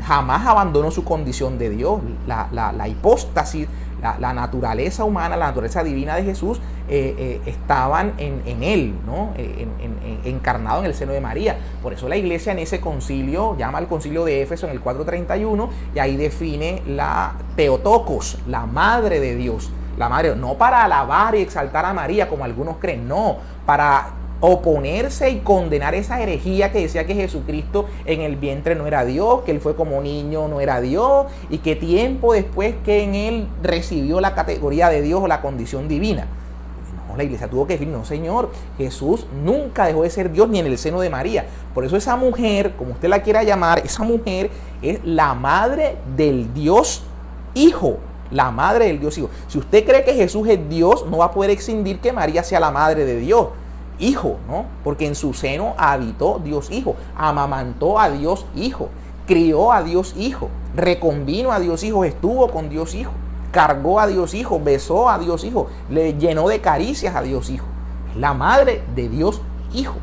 jamás abandonó su condición de Dios. La hipóstasis, la naturaleza humana, la naturaleza divina de Jesús estaban en él, ¿no? Encarnado en el seno de María. Por eso la iglesia en ese concilio, llama al concilio de Éfeso en el 431, y ahí define la Theotokos, la madre de Dios. La madre, no para alabar y exaltar a María como algunos creen, no, para oponerse y condenar esa herejía que decía que Jesucristo en el vientre no era Dios, que él fue como niño, no era Dios, y que tiempo después que en él recibió la categoría de Dios o la condición divina. No, la iglesia tuvo que decir, no señor, Jesús nunca dejó de ser Dios ni en el seno de María. Por eso esa mujer, como usted la quiera llamar, esa mujer es la madre del Dios Hijo. La madre del Dios Hijo. Si usted cree que Jesús es Dios, no va a poder exigir que María sea la madre de Dios Hijo, ¿no? Porque en su seno habitó Dios Hijo, amamantó a Dios Hijo, crió a Dios Hijo, reconvino a Dios Hijo, estuvo con Dios Hijo, cargó a Dios Hijo, besó a Dios Hijo, le llenó de caricias a Dios Hijo. Es la madre de Dios Hijo.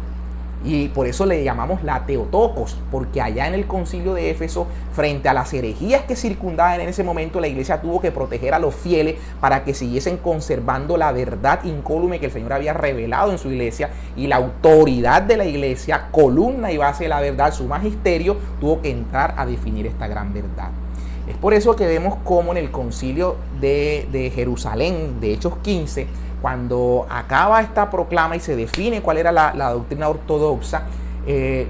Y por eso le llamamos la Theotokos, porque allá en el concilio de Éfeso, frente a las herejías que circundaban en ese momento, la iglesia tuvo que proteger a los fieles para que siguiesen conservando la verdad incólume que el Señor había revelado en su iglesia, y la autoridad de la iglesia, columna y base de la verdad, su magisterio, tuvo que entrar a definir esta gran verdad. Es por eso que vemos cómo en el concilio de Jerusalén, de Hechos 15, cuando acaba esta proclama y se define cuál era la doctrina ortodoxa,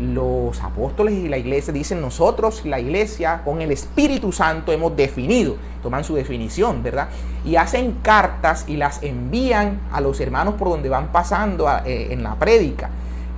los apóstoles y la iglesia dicen, nosotros, la iglesia, con el Espíritu Santo hemos definido, toman su definición, ¿verdad? Y hacen cartas y las envían a los hermanos por donde van pasando en la prédica.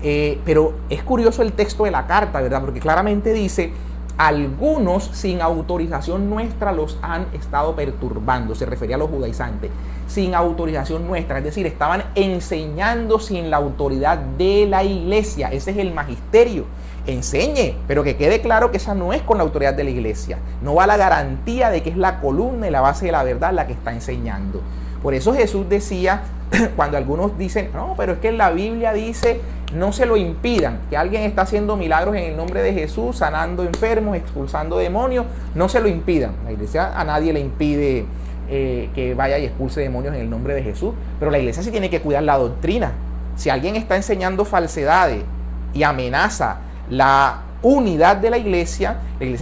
Pero es curioso el texto de la carta, ¿verdad? Porque claramente dice, algunos sin autorización nuestra los han estado perturbando, se refería a los judaizantes, sin autorización nuestra, es decir, estaban enseñando sin la autoridad de la iglesia. Ese es el magisterio. Enseñe, pero que quede claro que esa no es con la autoridad de la iglesia. No va la garantía de que es la columna y la base de la verdad la que está enseñando. Por eso Jesús decía, cuando algunos dicen, no, pero es que la Biblia dice, no se lo impidan, que alguien está haciendo milagros en el nombre de Jesús, sanando enfermos, expulsando demonios, no se lo impidan. La iglesia a nadie le impide que vaya y expulse demonios en el nombre de Jesús, pero la iglesia sí tiene que cuidar la doctrina. Si alguien está enseñando falsedades y amenaza la unidad de la iglesia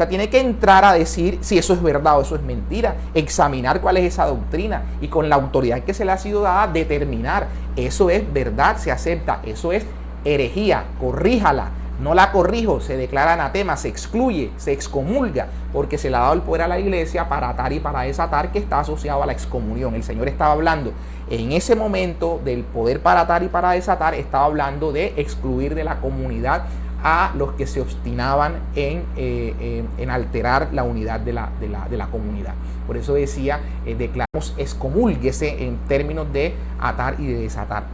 tiene que entrar a decir si eso es verdad o eso es mentira, examinar cuál es esa doctrina y con la autoridad que se le ha sido dada determinar, eso es verdad, se acepta, eso es herejía, corríjala. No la corrijo, se declara anatema, se excluye, se excomulga, porque se le ha dado el poder a la iglesia para atar y para desatar, que está asociado a la excomunión. El Señor estaba hablando en ese momento del poder para atar y para desatar, estaba hablando de excluir de la comunidad a los que se obstinaban en alterar la unidad de la comunidad. Por eso decía, declaramos excomúlguese en términos de atar y de desatar.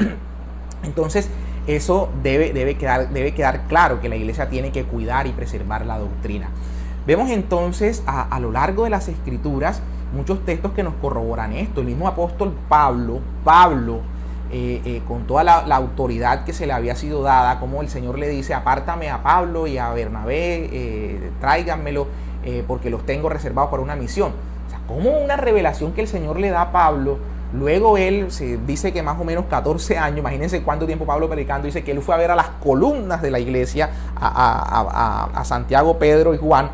Entonces, eso debe quedar claro, que la iglesia tiene que cuidar y preservar la doctrina. Vemos entonces a lo largo de las escrituras muchos textos que nos corroboran esto. El mismo apóstol Pablo, con toda la autoridad que se le había sido dada, como el Señor le dice, apártame a Pablo y a Bernabé, tráiganmelo, porque los tengo reservados para una misión. O sea, como una revelación que el Señor le da a Pablo. Luego él, se dice que más o menos 14 años, imagínense cuánto tiempo Pablo predicando, dice que él fue a ver a las columnas de la iglesia, a Santiago, Pedro y Juan,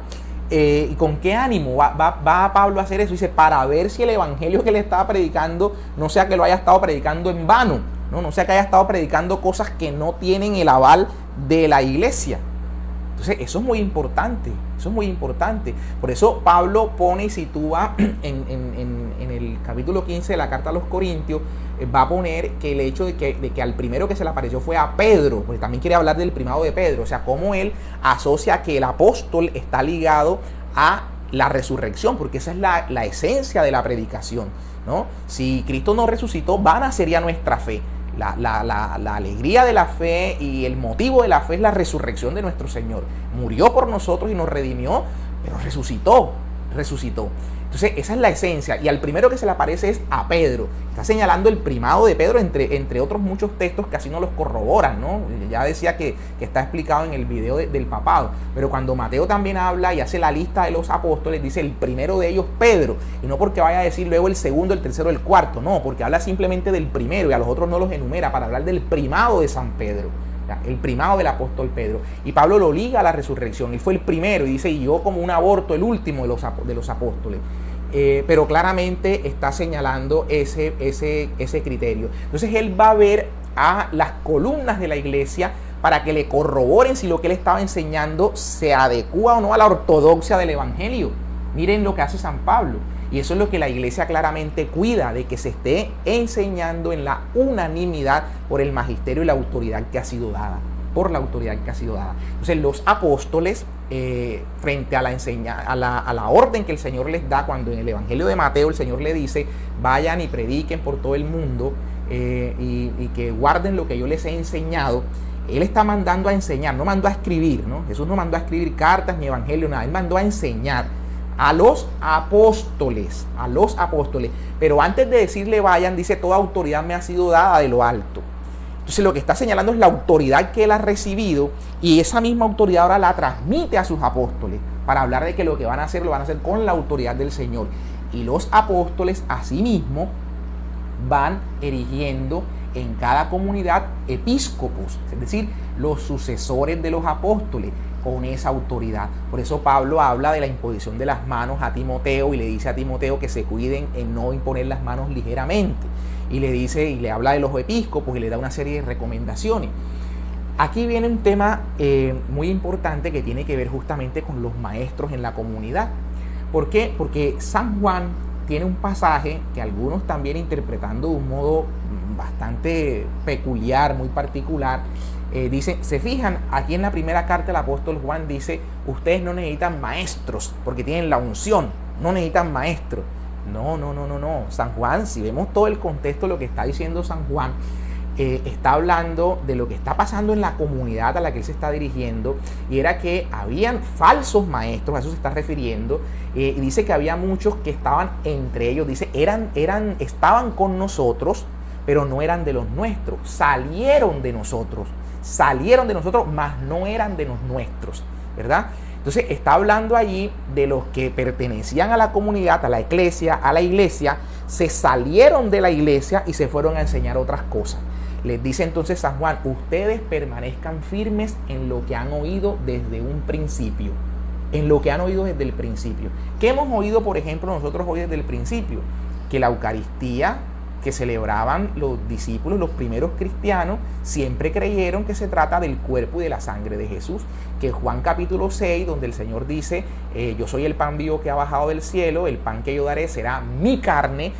y con qué ánimo va Pablo a hacer eso. Dice, para ver si el evangelio que le estaba predicando, no sea que lo haya estado predicando en vano, no sea que haya estado predicando cosas que no tienen el aval de la iglesia. Entonces eso es muy importante, Por eso Pablo pone y sitúa en el capítulo 15 de la carta a los Corintios, va a poner que el hecho de que al primero que se le apareció fue a Pedro, porque también quiere hablar del primado de Pedro, o sea, cómo él asocia que el apóstol está ligado a la resurrección, porque esa es la esencia de la predicación, ¿no? Si Cristo no resucitó, vana sería nuestra fe. La alegría de la fe y el motivo de la fe es la resurrección de nuestro Señor. Murió por nosotros y nos redimió, pero resucitó. resucitó. Entonces esa es la esencia, y al primero que se le aparece es a Pedro. Está señalando el primado de Pedro entre otros muchos textos que así no los corroboran, ¿no? Ya decía que está explicado en el video del papado, pero cuando Mateo también habla y hace la lista de los apóstoles, dice el primero de ellos Pedro, y no porque vaya a decir luego el segundo, el tercero, el cuarto, no, porque habla simplemente del primero y a los otros no los enumera para hablar del primado de San Pedro. El primado del apóstol Pedro, y Pablo lo liga a la resurrección. Él fue el primero y dice, y yo como un aborto el último de los apóstoles. Pero claramente está señalando ese criterio. Entonces él va a ver a las columnas de la iglesia para que le corroboren si lo que él estaba enseñando se adecua o no a la ortodoxia del evangelio. Miren lo que hace San Pablo. Y eso es lo que la iglesia claramente cuida, de que se esté enseñando en la unanimidad por el magisterio y la autoridad que ha sido dada. Por la autoridad que ha sido dada. Entonces los apóstoles, frente a la orden que el Señor les da, cuando en el Evangelio de Mateo el Señor le dice, vayan y prediquen por todo el mundo y que guarden lo que yo les he enseñado, Él está mandando a enseñar, no mandó a escribir, ¿no? Jesús no mandó a escribir cartas ni evangelio, nada. Él mandó a enseñar a los apóstoles, pero antes de decirle vayan, dice, toda autoridad me ha sido dada de lo alto. Entonces lo que está señalando es la autoridad que él ha recibido, y esa misma autoridad ahora la transmite a sus apóstoles para hablar de que lo que van a hacer lo van a hacer con la autoridad del Señor. Y los apóstoles asimismo van erigiendo en cada comunidad episcopos, es decir, los sucesores de los apóstoles, con esa autoridad. Por eso Pablo habla de la imposición de las manos a Timoteo y le dice a Timoteo que se cuiden en no imponer las manos ligeramente. Y le dice, y le habla de los episcopos y le da una serie de recomendaciones. Aquí viene un tema muy importante que tiene que ver justamente con los maestros en la comunidad. ¿Por qué? Porque San Juan tiene un pasaje que algunos también interpretando de un modo bastante peculiar, muy particular, dice, se fijan, aquí en la primera carta del apóstol Juan dice, ustedes no necesitan maestros porque tienen la unción, no necesitan maestros. No. San Juan, si vemos todo el contexto de lo que está diciendo San Juan, está hablando de lo que está pasando en la comunidad a la que él se está dirigiendo, y era que habían falsos maestros, a eso se está refiriendo, y dice que había muchos que estaban entre ellos, dice, estaban con nosotros, pero no eran de los nuestros, salieron de nosotros, mas no eran de los nuestros, ¿verdad? Entonces está hablando allí de los que pertenecían a la comunidad, a la iglesia, se salieron de la iglesia y se fueron a enseñar otras cosas. Les dice entonces San Juan, ustedes permanezcan firmes en lo que han oído desde un principio. En lo que han oído desde el principio. ¿Qué hemos oído, por ejemplo, nosotros hoy desde el principio? Que la Eucaristía que celebraban los discípulos, los primeros cristianos, siempre creyeron que se trata del cuerpo y de la sangre de Jesús. Que Juan capítulo 6, donde el Señor dice, yo soy el pan vivo que ha bajado del cielo, el pan que yo daré será mi carne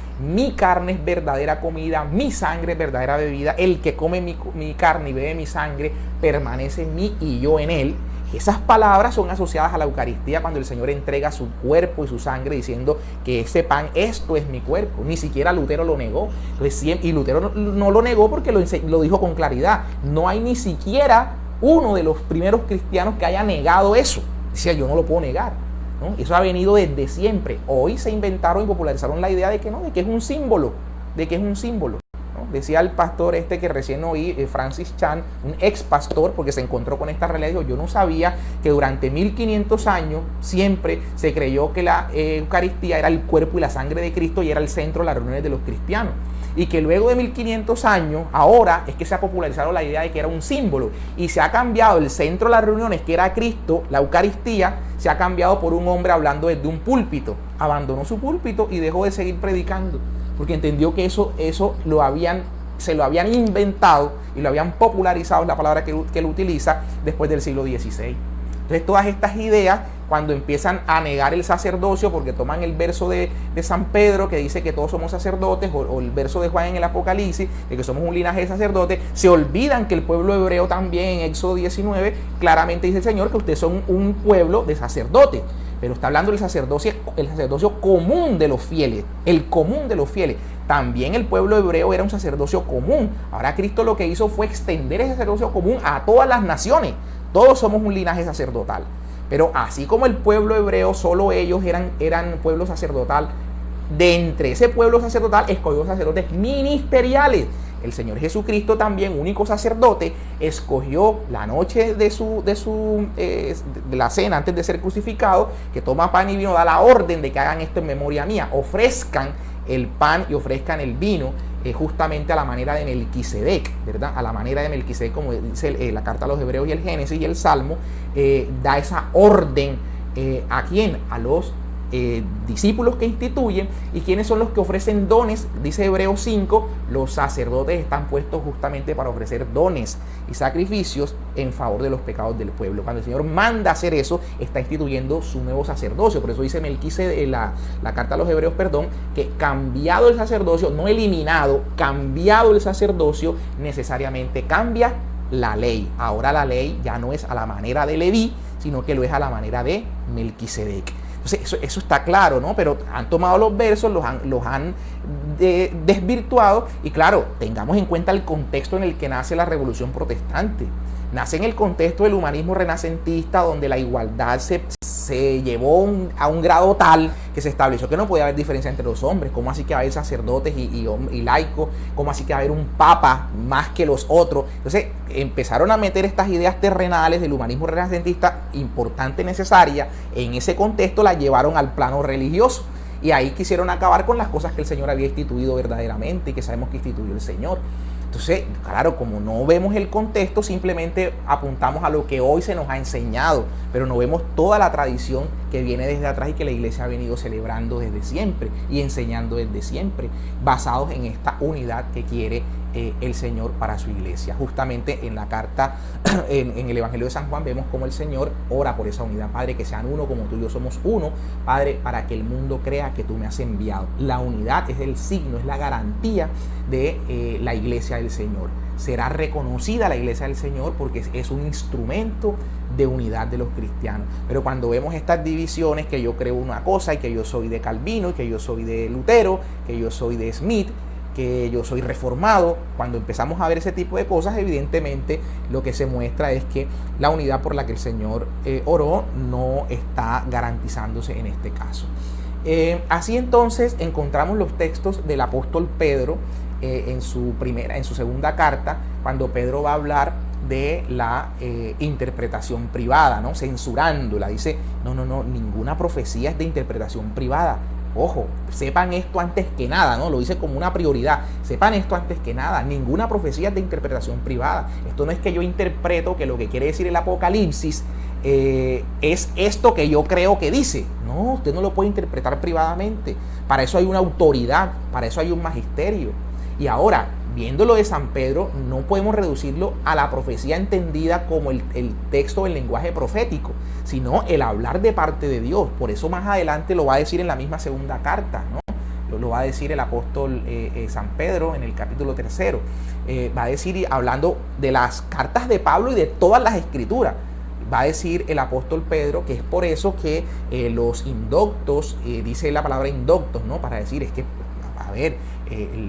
es verdadera comida, mi sangre es verdadera bebida, el que come mi carne y bebe mi sangre permanece en mí y yo en él. Esas palabras son asociadas a la Eucaristía cuando el Señor entrega su cuerpo y su sangre diciendo que ese pan, esto es mi cuerpo. Ni siquiera Lutero lo negó. Entonces, y Lutero no lo negó porque lo dijo con claridad. No hay ni siquiera uno de los primeros cristianos que haya negado eso. Decía, yo no lo puedo negar, ¿no? Eso ha venido desde siempre. Hoy se inventaron y popularizaron la idea de que no, de que es un símbolo, Decía el pastor que recién oí, Francis Chan, un ex pastor, porque se encontró con esta realidad, dijo, yo no sabía que durante 1500 años siempre se creyó que la Eucaristía era el cuerpo y la sangre de Cristo y era el centro de las reuniones de los cristianos. Y que luego de 1500 años, ahora es que se ha popularizado la idea de que era un símbolo y se ha cambiado el centro de las reuniones, que era Cristo, la Eucaristía, se ha cambiado por un hombre hablando desde un púlpito. Abandonó su púlpito y dejó de seguir predicando, porque entendió que eso se lo habían inventado y lo habían popularizado, es la palabra que él utiliza, después del siglo XVI. Entonces todas estas ideas, cuando empiezan a negar el sacerdocio, porque toman el verso de San Pedro que dice que todos somos sacerdotes, o el verso de Juan en el Apocalipsis, de que somos un linaje de sacerdotes, se olvidan que el pueblo hebreo también en Éxodo 19, claramente dice el Señor que ustedes son un pueblo de sacerdotes. Pero está hablando del sacerdocio común de los fieles, el común de los fieles. También el pueblo hebreo era un sacerdocio común. Ahora Cristo lo que hizo fue extender ese sacerdocio común a todas las naciones. Todos somos un linaje sacerdotal. Pero así como el pueblo hebreo, solo ellos eran pueblo sacerdotal, de entre ese pueblo sacerdotal escogió sacerdotes ministeriales. El Señor Jesucristo también, único sacerdote, escogió la noche de la cena antes de ser crucificado, que toma pan y vino, da la orden de que hagan esto en memoria mía, ofrezcan el pan y ofrezcan el vino, justamente a la manera de Melquisedec, ¿verdad? A la manera de Melquisedec, como dice la carta a los Hebreos y el Génesis y el Salmo, da esa orden. ¿A quién? A los discípulos que instituyen. ¿Y quiénes son los que ofrecen dones? Dice Hebreos 5, los sacerdotes están puestos justamente para ofrecer dones y sacrificios en favor de los pecados del pueblo. Cuando el Señor manda hacer eso, está instituyendo su nuevo sacerdocio. Por eso dice Melquisedec, la carta a los Hebreos, que cambiado el sacerdocio, no eliminado, cambiado el sacerdocio, necesariamente cambia la ley. Ahora la ley ya no es a la manera de Leví, sino que lo es a la manera de Melquisedec. Entonces, eso está claro, ¿no? Pero han tomado los versos, los han desvirtuado. Y claro, tengamos en cuenta el contexto en el que nace la Revolución Protestante. Nace en el contexto del humanismo renacentista, donde la igualdad se llevó a un grado tal que se estableció que no podía haber diferencia entre los hombres. ¿Cómo así que va a haber sacerdotes y laicos? ¿Cómo así que va a haber un papa más que los otros? Entonces empezaron a meter estas ideas terrenales del humanismo renacentista, importante, necesaria. En ese contexto la llevaron al plano religioso. Y ahí quisieron acabar con las cosas que el Señor había instituido verdaderamente y que sabemos que instituyó el Señor. Entonces, claro, como no vemos el contexto, simplemente apuntamos a lo que hoy se nos ha enseñado, pero no vemos toda la tradición que viene desde atrás y que la iglesia ha venido celebrando desde siempre y enseñando desde siempre, basados en esta unidad que quiere el Señor para su iglesia. Justamente en la carta, en el Evangelio de San Juan, vemos cómo el Señor ora por esa unidad. Padre, que sean uno como tú y yo somos uno, Padre, para que el mundo crea que tú me has enviado. La unidad es el signo, es la garantía de la iglesia del Señor. Será reconocida la iglesia del Señor porque es un instrumento de unidad de los cristianos. Pero cuando vemos estas divisiones, que yo creo una cosa y que yo soy de Calvino, y que yo soy de Lutero, que yo soy de Smith, que yo soy reformado, cuando empezamos a ver ese tipo de cosas, evidentemente lo que se muestra es que la unidad por la que el Señor oró no está garantizándose en este caso. Así entonces encontramos los textos del apóstol Pedro en su segunda carta, cuando Pedro va a hablar de la interpretación privada, ¿no? Censurándola. Dice, no, ninguna profecía es de interpretación privada. Ojo, sepan esto antes que nada, ¿no? Lo dice como una prioridad. Sepan esto antes que nada. Ninguna profecía es de interpretación privada. Esto no es que yo interpreto que lo que quiere decir el Apocalipsis es esto que yo creo que dice. No, usted no lo puede interpretar privadamente. Para eso hay una autoridad, para eso hay un magisterio. Y ahora, viéndolo de San Pedro, no podemos reducirlo a la profecía entendida como el texto del lenguaje profético, sino el hablar de parte de Dios. Por eso más adelante lo va a decir en la misma segunda carta, ¿no? Lo va a decir el apóstol San Pedro en el capítulo 3. Va a decir, hablando de las cartas de Pablo y de todas las escrituras, va a decir el apóstol Pedro que es por eso que los indoctos, dice la palabra indoctos, ¿no? Para decir, es que, a ver,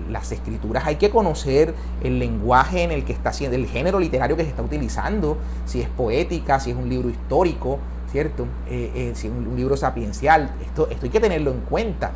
las escrituras hay que conocer el lenguaje en el que está haciendo, el género literario que se está utilizando, si es poética, si es un libro histórico, ¿cierto? Si es un libro sapiencial. Esto hay que tenerlo en cuenta.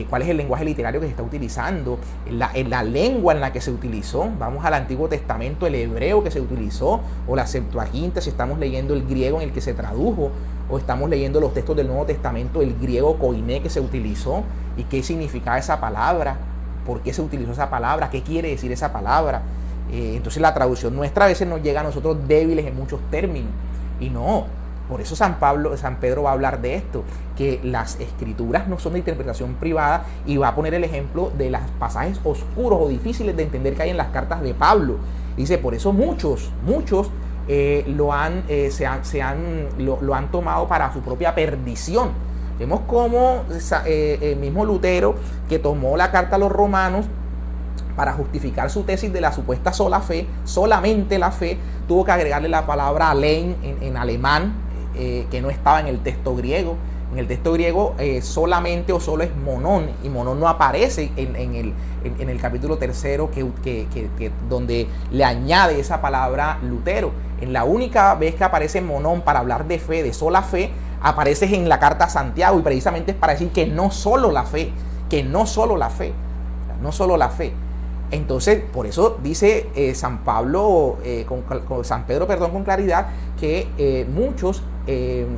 ¿Cuál es el lenguaje literario que se está utilizando? La lengua en la que se utilizó. Vamos al Antiguo Testamento, el hebreo que se utilizó, o la Septuaginta, si estamos leyendo el griego en el que se tradujo, o estamos leyendo los textos del Nuevo Testamento, el griego koiné que se utilizó, y qué significaba esa palabra, por qué se utilizó esa palabra, qué quiere decir esa palabra. Entonces la traducción nuestra a veces nos llega a nosotros débiles en muchos términos, y no. Por eso San Pedro va a hablar de esto, que las escrituras no son de interpretación privada, y va a poner el ejemplo de los pasajes oscuros o difíciles de entender que hay en las cartas de Pablo. Dice, por eso muchos lo han tomado para su propia perdición. Vemos cómo el mismo Lutero, que tomó la carta a los romanos para justificar su tesis de la supuesta solamente la fe, tuvo que agregarle la palabra allein en alemán, que no estaba en el texto griego. En el texto griego solamente o solo es monón, y monón no aparece en el capítulo 3 donde le añade esa palabra Lutero. En la única vez que aparece monón para hablar de fe, de sola fe, aparece en la carta a Santiago, y precisamente es para decir que no solo la fe, no solo la fe. Entonces, por eso dice San Pedro, con claridad, que muchos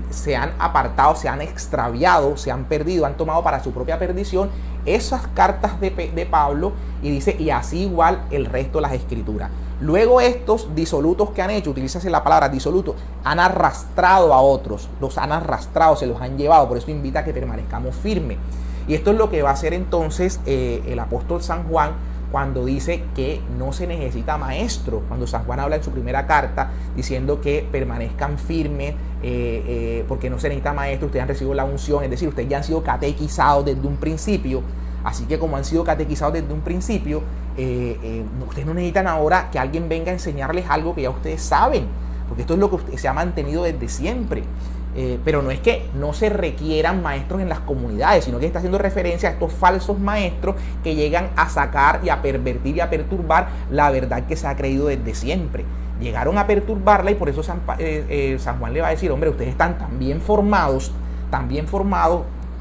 se han apartado, se han extraviado, se han perdido, han tomado para su propia perdición esas cartas de Pablo, y dice, y así igual el resto de las escrituras. Luego estos disolutos que han hecho, utilízase la palabra disolutos, han arrastrado a otros, los han arrastrado, se los han llevado. Por eso invita a que permanezcamos firmes. Y esto es lo que va a hacer entonces el apóstol San Juan, cuando dice que no se necesita maestro, cuando San Juan habla en su primera carta diciendo que permanezcan firmes, porque no se necesita maestro, ustedes han recibido la unción, es decir, ustedes ya han sido catequizados desde un principio. Así que como han sido catequizados desde un principio, ustedes no necesitan ahora que alguien venga a enseñarles algo que ya ustedes saben, porque esto es lo que se ha mantenido desde siempre. Pero no es que no se requieran maestros en las comunidades, sino que está haciendo referencia a estos falsos maestros que llegan a sacar y a pervertir y a perturbar la verdad que se ha creído desde siempre. Llegaron a perturbarla, y por eso San Juan le va a decir, hombre, ustedes están tan bien formados,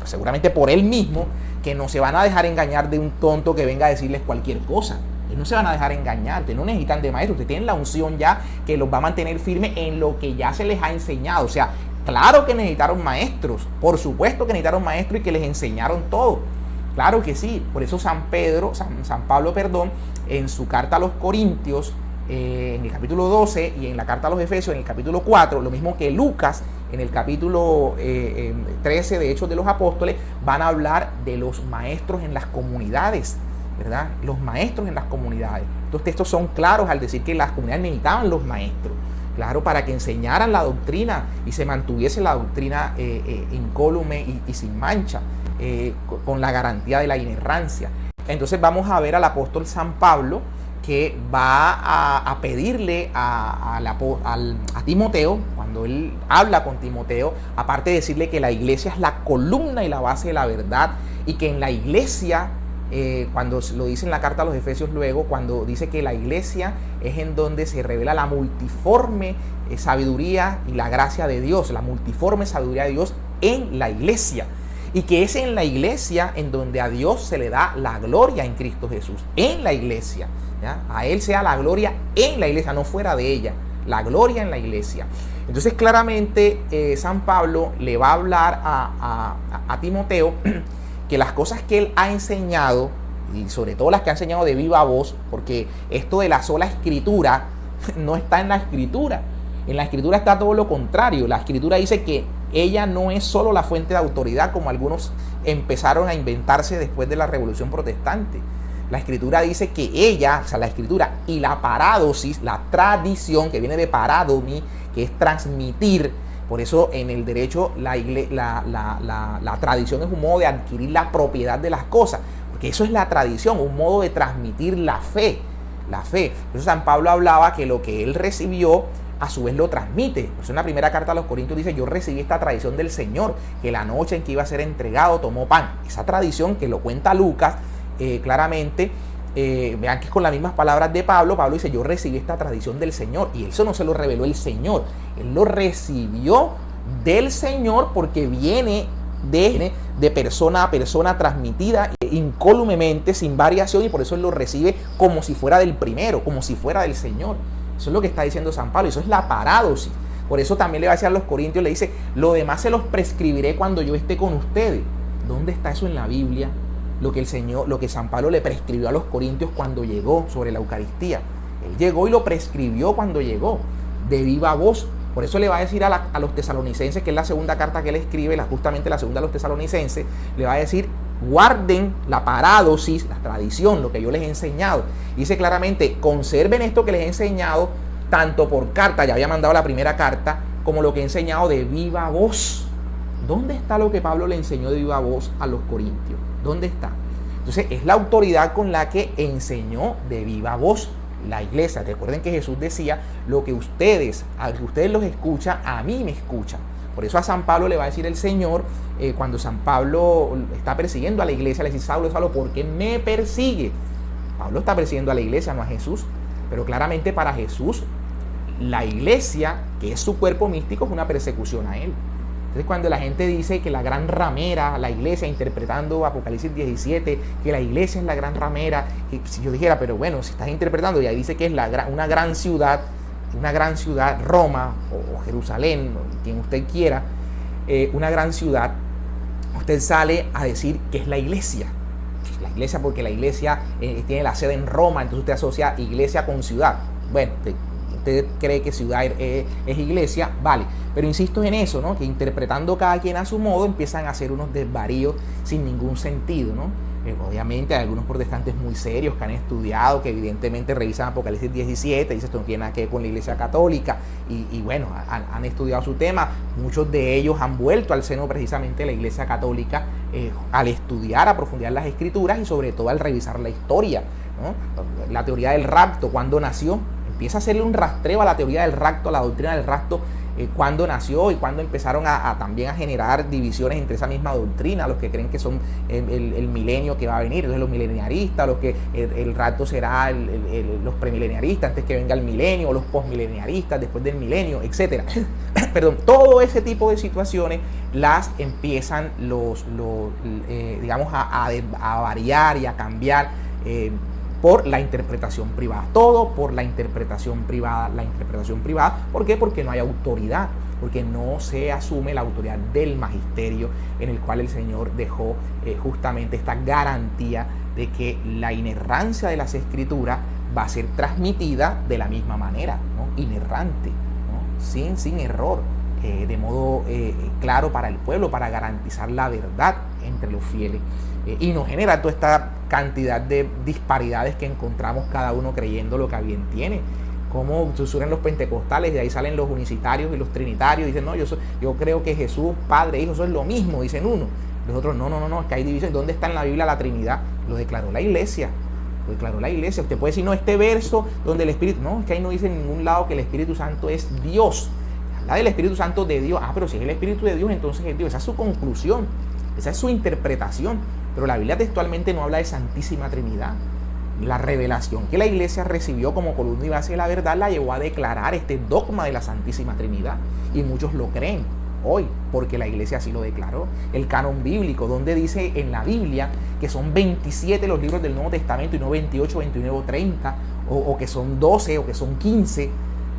seguramente por él mismo, que no se van a dejar engañar de un tonto que venga a decirles cualquier cosa. No se van a dejar engañar, ustedes no necesitan de maestros, ustedes tienen la unción ya que los va a mantener firmes en lo que ya se les ha enseñado. O sea, claro que necesitaron maestros, por supuesto que necesitaron maestros y que les enseñaron todo. Claro que sí. Por eso San Pablo, en su carta a los Corintios, en el capítulo 12, y en la carta a los Efesios, en el capítulo 4, lo mismo que Lucas, en el capítulo 13 de Hechos de los Apóstoles, van a hablar de los maestros en las comunidades, ¿verdad? Los maestros en las comunidades. Estos textos son claros al decir que las comunidades necesitaban los maestros. Claro, para que enseñaran la doctrina y se mantuviese la doctrina incólume y sin mancha, con la garantía de la inerrancia. Entonces vamos a ver al apóstol San Pablo, que va a pedirle a Timoteo, cuando él habla con Timoteo, aparte de decirle que la iglesia es la columna y la base de la verdad, y que en la iglesia, cuando lo dice en la carta a los Efesios luego, cuando dice que la iglesia es en donde se revela la multiforme sabiduría y la gracia de Dios, la multiforme sabiduría de Dios en la iglesia, y que es en la iglesia en donde a Dios se le da la gloria en Cristo Jesús, en la iglesia, ¿ya? A Él sea la gloria en la iglesia, no fuera de ella, la gloria en la iglesia. Entonces claramente San Pablo le va a hablar a Timoteo que las cosas que él ha enseñado, y sobre todo las que ha enseñado de viva voz, porque esto de la sola escritura no está en la escritura. En la escritura está todo lo contrario. La escritura dice que ella no es solo la fuente de autoridad, como algunos empezaron a inventarse después de la Revolución Protestante. La escritura dice que ella, o sea, la escritura y la parádosis, la tradición, que viene de paradomi, que es transmitir. Por eso en el derecho la tradición es un modo de adquirir la propiedad de las cosas, porque eso es la tradición, un modo de transmitir la fe. Entonces San Pablo hablaba que lo que él recibió, a su vez lo transmite. Por eso en la primera carta a los Corintios dice, yo recibí esta tradición del Señor, que la noche en que iba a ser entregado tomó pan. Esa tradición que lo cuenta Lucas claramente, vean que es con las mismas palabras de Pablo. Pablo dice, yo recibí esta tradición del Señor, y eso no se lo reveló el Señor, él lo recibió del Señor, porque viene de persona a persona, transmitida incólumemente, sin variación, y por eso él lo recibe como si fuera del primero, como si fuera del Señor. Eso es lo que está diciendo San Pablo, eso es la parádosis. Por eso también le va a decir a los Corintios, le dice, lo demás se los prescribiré cuando yo esté con ustedes. ¿Dónde está eso en la Biblia? Lo que San Pablo le prescribió a los Corintios cuando llegó sobre la Eucaristía. Él llegó y lo prescribió cuando llegó, de viva voz. Por eso le va a decir a los tesalonicenses, que es la segunda carta que él escribe, justamente la segunda a los tesalonicenses, le va a decir, guarden la parádosis, la tradición, lo que yo les he enseñado. Dice claramente, conserven esto que les he enseñado, tanto por carta, ya había mandado la primera carta, como lo que he enseñado de viva voz. ¿Dónde está lo que Pablo le enseñó de viva voz a los corintios? ¿Dónde está? Entonces es la autoridad con la que enseñó de viva voz la iglesia. Recuerden que Jesús decía, lo que ustedes los escuchan, a mí me escuchan. Por eso a San Pablo le va a decir el Señor, cuando San Pablo está persiguiendo a la iglesia, le dice: Saulo, Saulo, ¿por qué me persigue? Pablo está persiguiendo a la iglesia, no a Jesús. Pero claramente para Jesús, la iglesia, que es su cuerpo místico, es una persecución a él. Entonces, cuando la gente dice que la gran ramera, la iglesia, interpretando Apocalipsis 17, que la iglesia es la gran ramera, que si yo dijera, pero bueno, si estás interpretando, y ahí dice que es una gran ciudad, Roma o Jerusalén, o quien usted quiera, una gran ciudad, usted sale a decir que es la iglesia. La iglesia, porque la iglesia tiene la sede en Roma, entonces usted asocia iglesia con ciudad. Bueno, usted cree que ciudad es iglesia, vale. Pero insisto en eso, ¿no? Que interpretando cada quien a su modo, empiezan a hacer unos desvaríos sin ningún sentido, ¿no? Obviamente hay algunos protestantes muy serios que han estudiado, que evidentemente revisan Apocalipsis 17, dicen esto no tiene nada que ver con la iglesia católica, y bueno, han estudiado su tema. Muchos de ellos han vuelto al seno precisamente de la iglesia católica al estudiar a profundidad las escrituras y sobre todo al revisar la historia, ¿no? La teoría del rapto, ¿cuándo nació? Empieza a hacerle un rastreo a la teoría del rapto, a la doctrina del rapto, cuándo nació y cuándo empezaron también a generar divisiones entre esa misma doctrina, los que creen que son el milenio que va a venir, entonces los mileniaristas, los que el rapto será los premileniaristas antes que venga el milenio, o los postmileniaristas después del milenio, etc. Perdón, todo ese tipo de situaciones las empiezan digamos a variar y a cambiar por la interpretación privada. Todo por la interpretación privada. ¿Por qué? Porque no hay autoridad, porque no se asume la autoridad del magisterio, en el cual el Señor dejó justamente esta garantía de que la inerrancia de las escrituras va a ser transmitida de la misma manera, ¿no? Inerrante, ¿no? Sin error, de modo claro para el pueblo, para garantizar la verdad entre los fieles. Y nos genera toda esta cantidad de disparidades que encontramos cada uno creyendo lo que a bien tiene. Como surgen los pentecostales, de ahí salen los unicitarios y los trinitarios, dicen: no, yo creo que Jesús, Padre, Hijo, eso es lo mismo, dicen uno. Los otros: no, es que hay división. ¿Dónde está en la Biblia la Trinidad? Lo declaró la iglesia. Usted puede decir: no, este verso donde el Espíritu, no, es que ahí no dice en ningún lado que el Espíritu Santo es Dios. Habla del Espíritu Santo de Dios. Pero si es el Espíritu de Dios, entonces es Dios. Esa es su conclusión, esa es su interpretación. Pero la Biblia textualmente no habla de Santísima Trinidad. La revelación que la iglesia recibió como columna y base de la verdad la llevó a declarar este dogma de la Santísima Trinidad. Y muchos lo creen hoy porque la iglesia así lo declaró. El canon bíblico, donde dice en la Biblia que son 27 los libros del Nuevo Testamento y no 28, 29 o 30, o que son 12 o que son 15.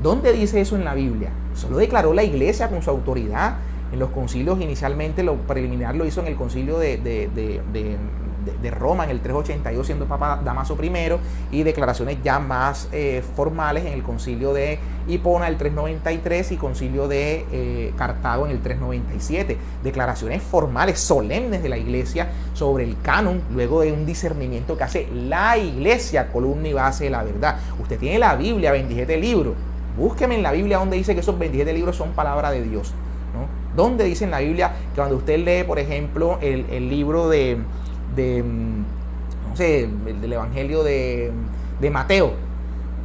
¿Dónde dice eso en la Biblia? Eso lo declaró la iglesia con su autoridad. En los concilios, inicialmente lo preliminar lo hizo en el concilio de Roma en el 382, siendo Papa Damaso I, y declaraciones ya más formales en el concilio de Hipona el 393 y concilio de Cartago en el 397. Declaraciones formales, solemnes de la iglesia sobre el canon, luego de un discernimiento que hace la iglesia, columna y base de la verdad. Usted tiene la Biblia, 27 libros. Búsqueme en la Biblia donde dice que esos 27 libros son palabra de Dios, ¿no? ¿Dónde dice en la Biblia que cuando usted lee, por ejemplo, el libro del Evangelio de Mateo,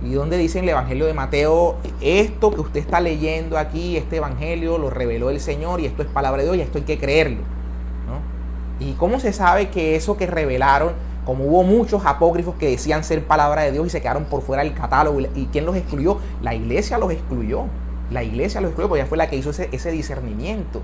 y donde dice en el Evangelio de Mateo: esto que usted está leyendo aquí, este Evangelio lo reveló el Señor y esto es palabra de Dios y esto hay que creerlo, ¿no? ¿Y cómo se sabe que eso que revelaron, como hubo muchos apócrifos que decían ser palabra de Dios y se quedaron por fuera del catálogo? ¿Y quién los excluyó? La iglesia los excluyó. La iglesia los excluyó porque ella fue la que hizo ese discernimiento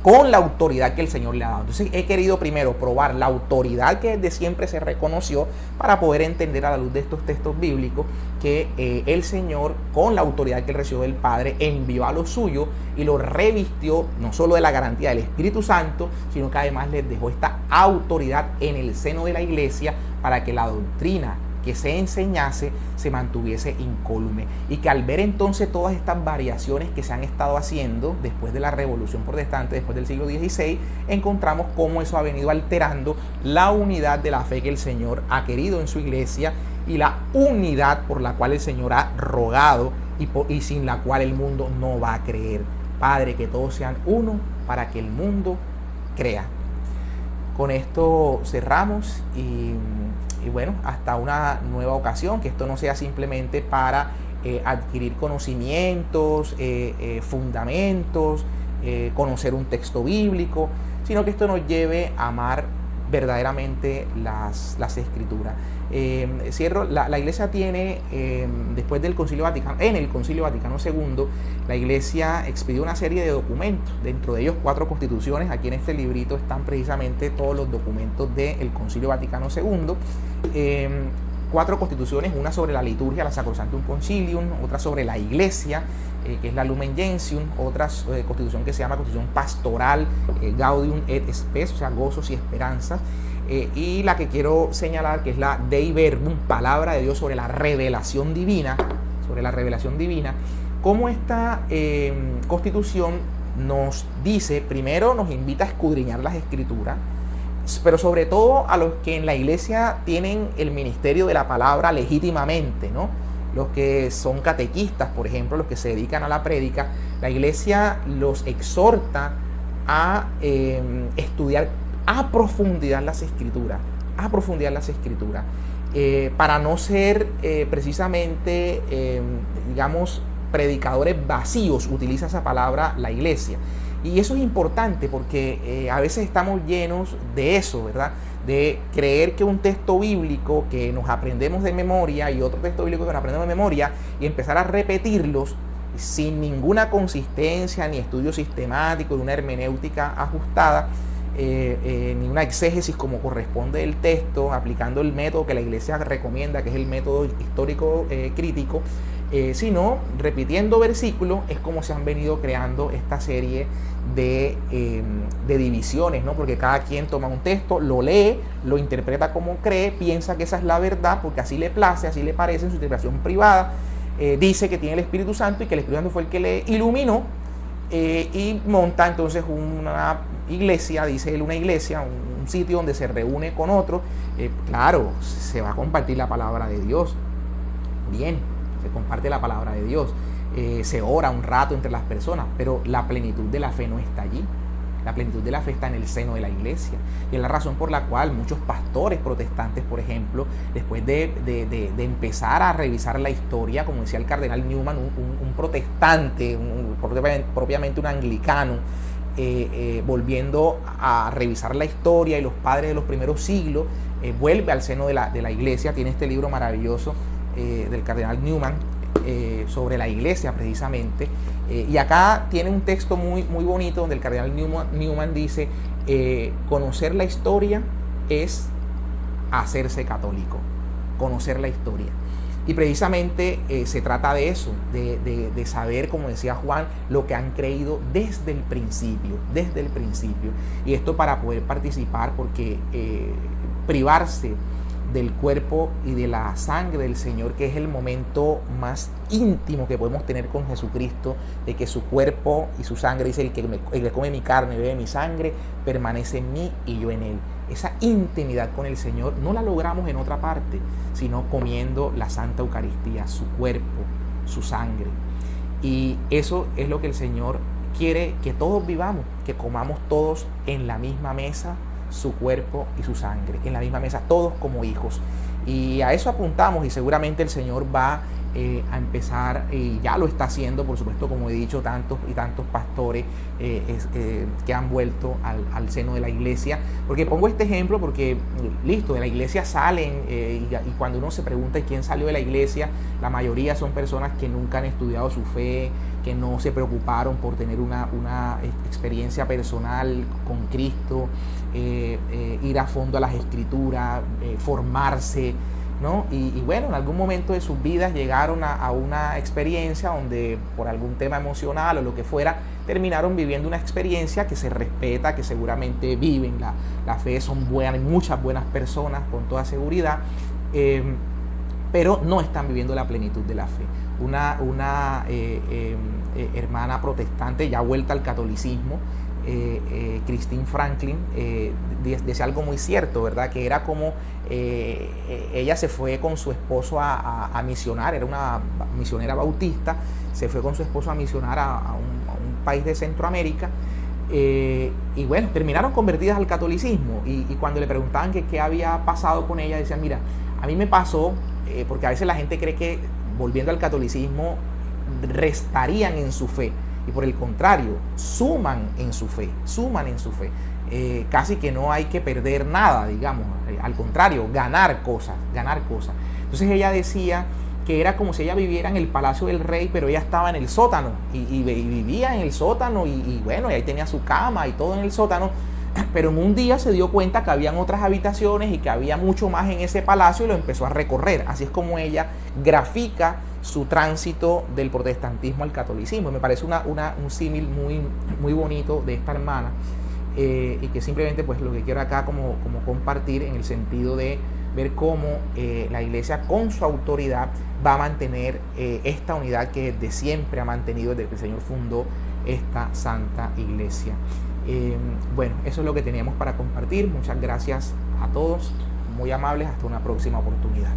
con la autoridad que el Señor le ha dado. Entonces he querido primero probar la autoridad que desde siempre se reconoció, para poder entender a la luz de estos textos bíblicos que el Señor, con la autoridad que él recibió del Padre, envió a los suyos y lo revistió no solo de la garantía del Espíritu Santo, sino que además les dejó esta autoridad en el seno de la iglesia para que la doctrina que se enseñase se mantuviese incólume, y que al ver entonces todas estas variaciones que se han estado haciendo después de la Revolución Protestante, después del siglo XVI, encontramos cómo eso ha venido alterando la unidad de la fe que el Señor ha querido en su iglesia y la unidad por la cual el Señor ha rogado y sin la cual el mundo no va a creer. Padre, que todos sean uno para que el mundo crea. Con esto cerramos y bueno, hasta una nueva ocasión, que esto no sea simplemente para adquirir conocimientos, fundamentos, conocer un texto bíblico, sino que esto nos lleve a amar verdaderamente las escrituras. La iglesia tiene, después del Concilio Vaticano, en el Concilio Vaticano II, la iglesia expidió una serie de documentos, dentro de ellos 4 constituciones. Aquí en este librito están precisamente todos los documentos del Concilio Vaticano II. 4 constituciones, una sobre la liturgia, la Sacrosanctum Concilium, otra sobre la iglesia, que es la Lumen Gentium, otra constitución que se llama Constitución Pastoral, Gaudium et Spes, o sea, gozos y esperanzas, y la que quiero señalar, que es la Dei Verbum, palabra de Dios sobre la revelación divina, cómo esta constitución nos dice, primero nos invita a escudriñar las escrituras, pero sobre todo a los que en la iglesia tienen el ministerio de la palabra legítimamente, ¿no? Los que son catequistas, por ejemplo, los que se dedican a la prédica, la iglesia los exhorta a estudiar a profundidad las escrituras, para no ser precisamente, digamos, predicadores vacíos, utiliza esa palabra la iglesia. Y eso es importante porque a veces estamos llenos de eso, ¿verdad? De creer que un texto bíblico que nos aprendemos de memoria y otro texto bíblico que nos aprendemos de memoria y empezar a repetirlos sin ninguna consistencia ni estudio sistemático de una hermenéutica ajustada, ni una exégesis como corresponde el texto, aplicando el método que la iglesia recomienda, que es el método histórico crítico, sino repitiendo versículos. Es como se han venido creando esta serie de divisiones, ¿no? Porque cada quien toma un texto, lo lee, lo interpreta como cree, piensa que esa es la verdad, porque así le place, así le parece en su interpretación privada, dice que tiene el Espíritu Santo y que el Espíritu Santo fue el que le iluminó, y monta entonces una iglesia, dice él, un sitio donde se reúne con otro. Claro, se va a compartir la palabra de Dios, bien, se comparte la palabra de Dios, se ora un rato entre las personas, pero la plenitud de la fe no está allí. La plenitud de la fe está en el seno de la iglesia, y es la razón por la cual muchos pastores protestantes, por ejemplo, después de empezar a revisar la historia, como decía el cardenal Newman, un protestante, propiamente un anglicano, volviendo a revisar la historia y los padres de los primeros siglos, vuelve al seno de la iglesia. Tiene este libro maravilloso del cardenal Newman sobre la iglesia precisamente, y acá tiene un texto muy bonito donde el cardenal Newman dice, conocer la historia es hacerse católico, conocer la historia. Y precisamente se trata de eso, de saber, como decía Juan, lo que han creído desde el principio. Y esto para poder participar, porque privarse del cuerpo y de la sangre del Señor, que es el momento más íntimo que podemos tener con Jesucristo, de que su cuerpo y su sangre, dice, el que come mi carne y bebe mi sangre, permanece en mí y yo en él. Esa intimidad con el Señor no la logramos en otra parte, sino comiendo la Santa Eucaristía, su cuerpo, su sangre. Y eso es lo que el Señor quiere que todos vivamos, que comamos todos en la misma mesa, su cuerpo y su sangre, en la misma mesa, todos como hijos. Y a eso apuntamos, y seguramente el Señor va a empezar, y ya lo está haciendo, por supuesto, como he dicho, tantos y tantos pastores que han vuelto al seno de la iglesia. Porque pongo este ejemplo porque, listo, de la iglesia salen, y cuando uno se pregunta quién salió de la iglesia, la mayoría son personas que nunca han estudiado su fe, que no se preocuparon por tener una experiencia personal con Cristo, ir a fondo a las escrituras, formarse, ¿no? Y bueno, en algún momento de sus vidas llegaron a una experiencia donde por algún tema emocional o lo que fuera, terminaron viviendo una experiencia que se respeta, que seguramente viven la fe, son buenas, muchas buenas personas con toda seguridad, pero no están viviendo la plenitud de la fe. Una hermana protestante ya vuelta al catolicismo, Christine Franklin, decía algo muy cierto, ¿verdad? Que era como ella se fue con su esposo a misionar, era una misionera bautista, se fue con su esposo a misionar a un país de Centroamérica, y bueno, terminaron convertidas al catolicismo, y cuando le preguntaban que qué había pasado con ella, decían, mira, a mí me pasó, porque a veces la gente cree que volviendo al catolicismo restarían en su fe. y por el contrario, suman en su fe, casi que no hay que perder nada, digamos, al contrario, ganar cosas. Entonces ella decía que era como si ella viviera en el palacio del rey, pero ella estaba en el sótano y vivía en el sótano y bueno, y ahí tenía su cama y todo en el sótano, pero en un día se dio cuenta que habían otras habitaciones y que había mucho más en ese palacio y lo empezó a recorrer. Así es como ella grafica su tránsito del protestantismo al catolicismo. Me parece un símil muy bonito de esta hermana, y que simplemente pues lo que quiero acá como compartir en el sentido de ver cómo la iglesia con su autoridad va a mantener esta unidad que de siempre ha mantenido desde que el Señor fundó esta santa iglesia. Bueno, eso es lo que teníamos para compartir. Muchas gracias a todos, muy amables, hasta una próxima oportunidad.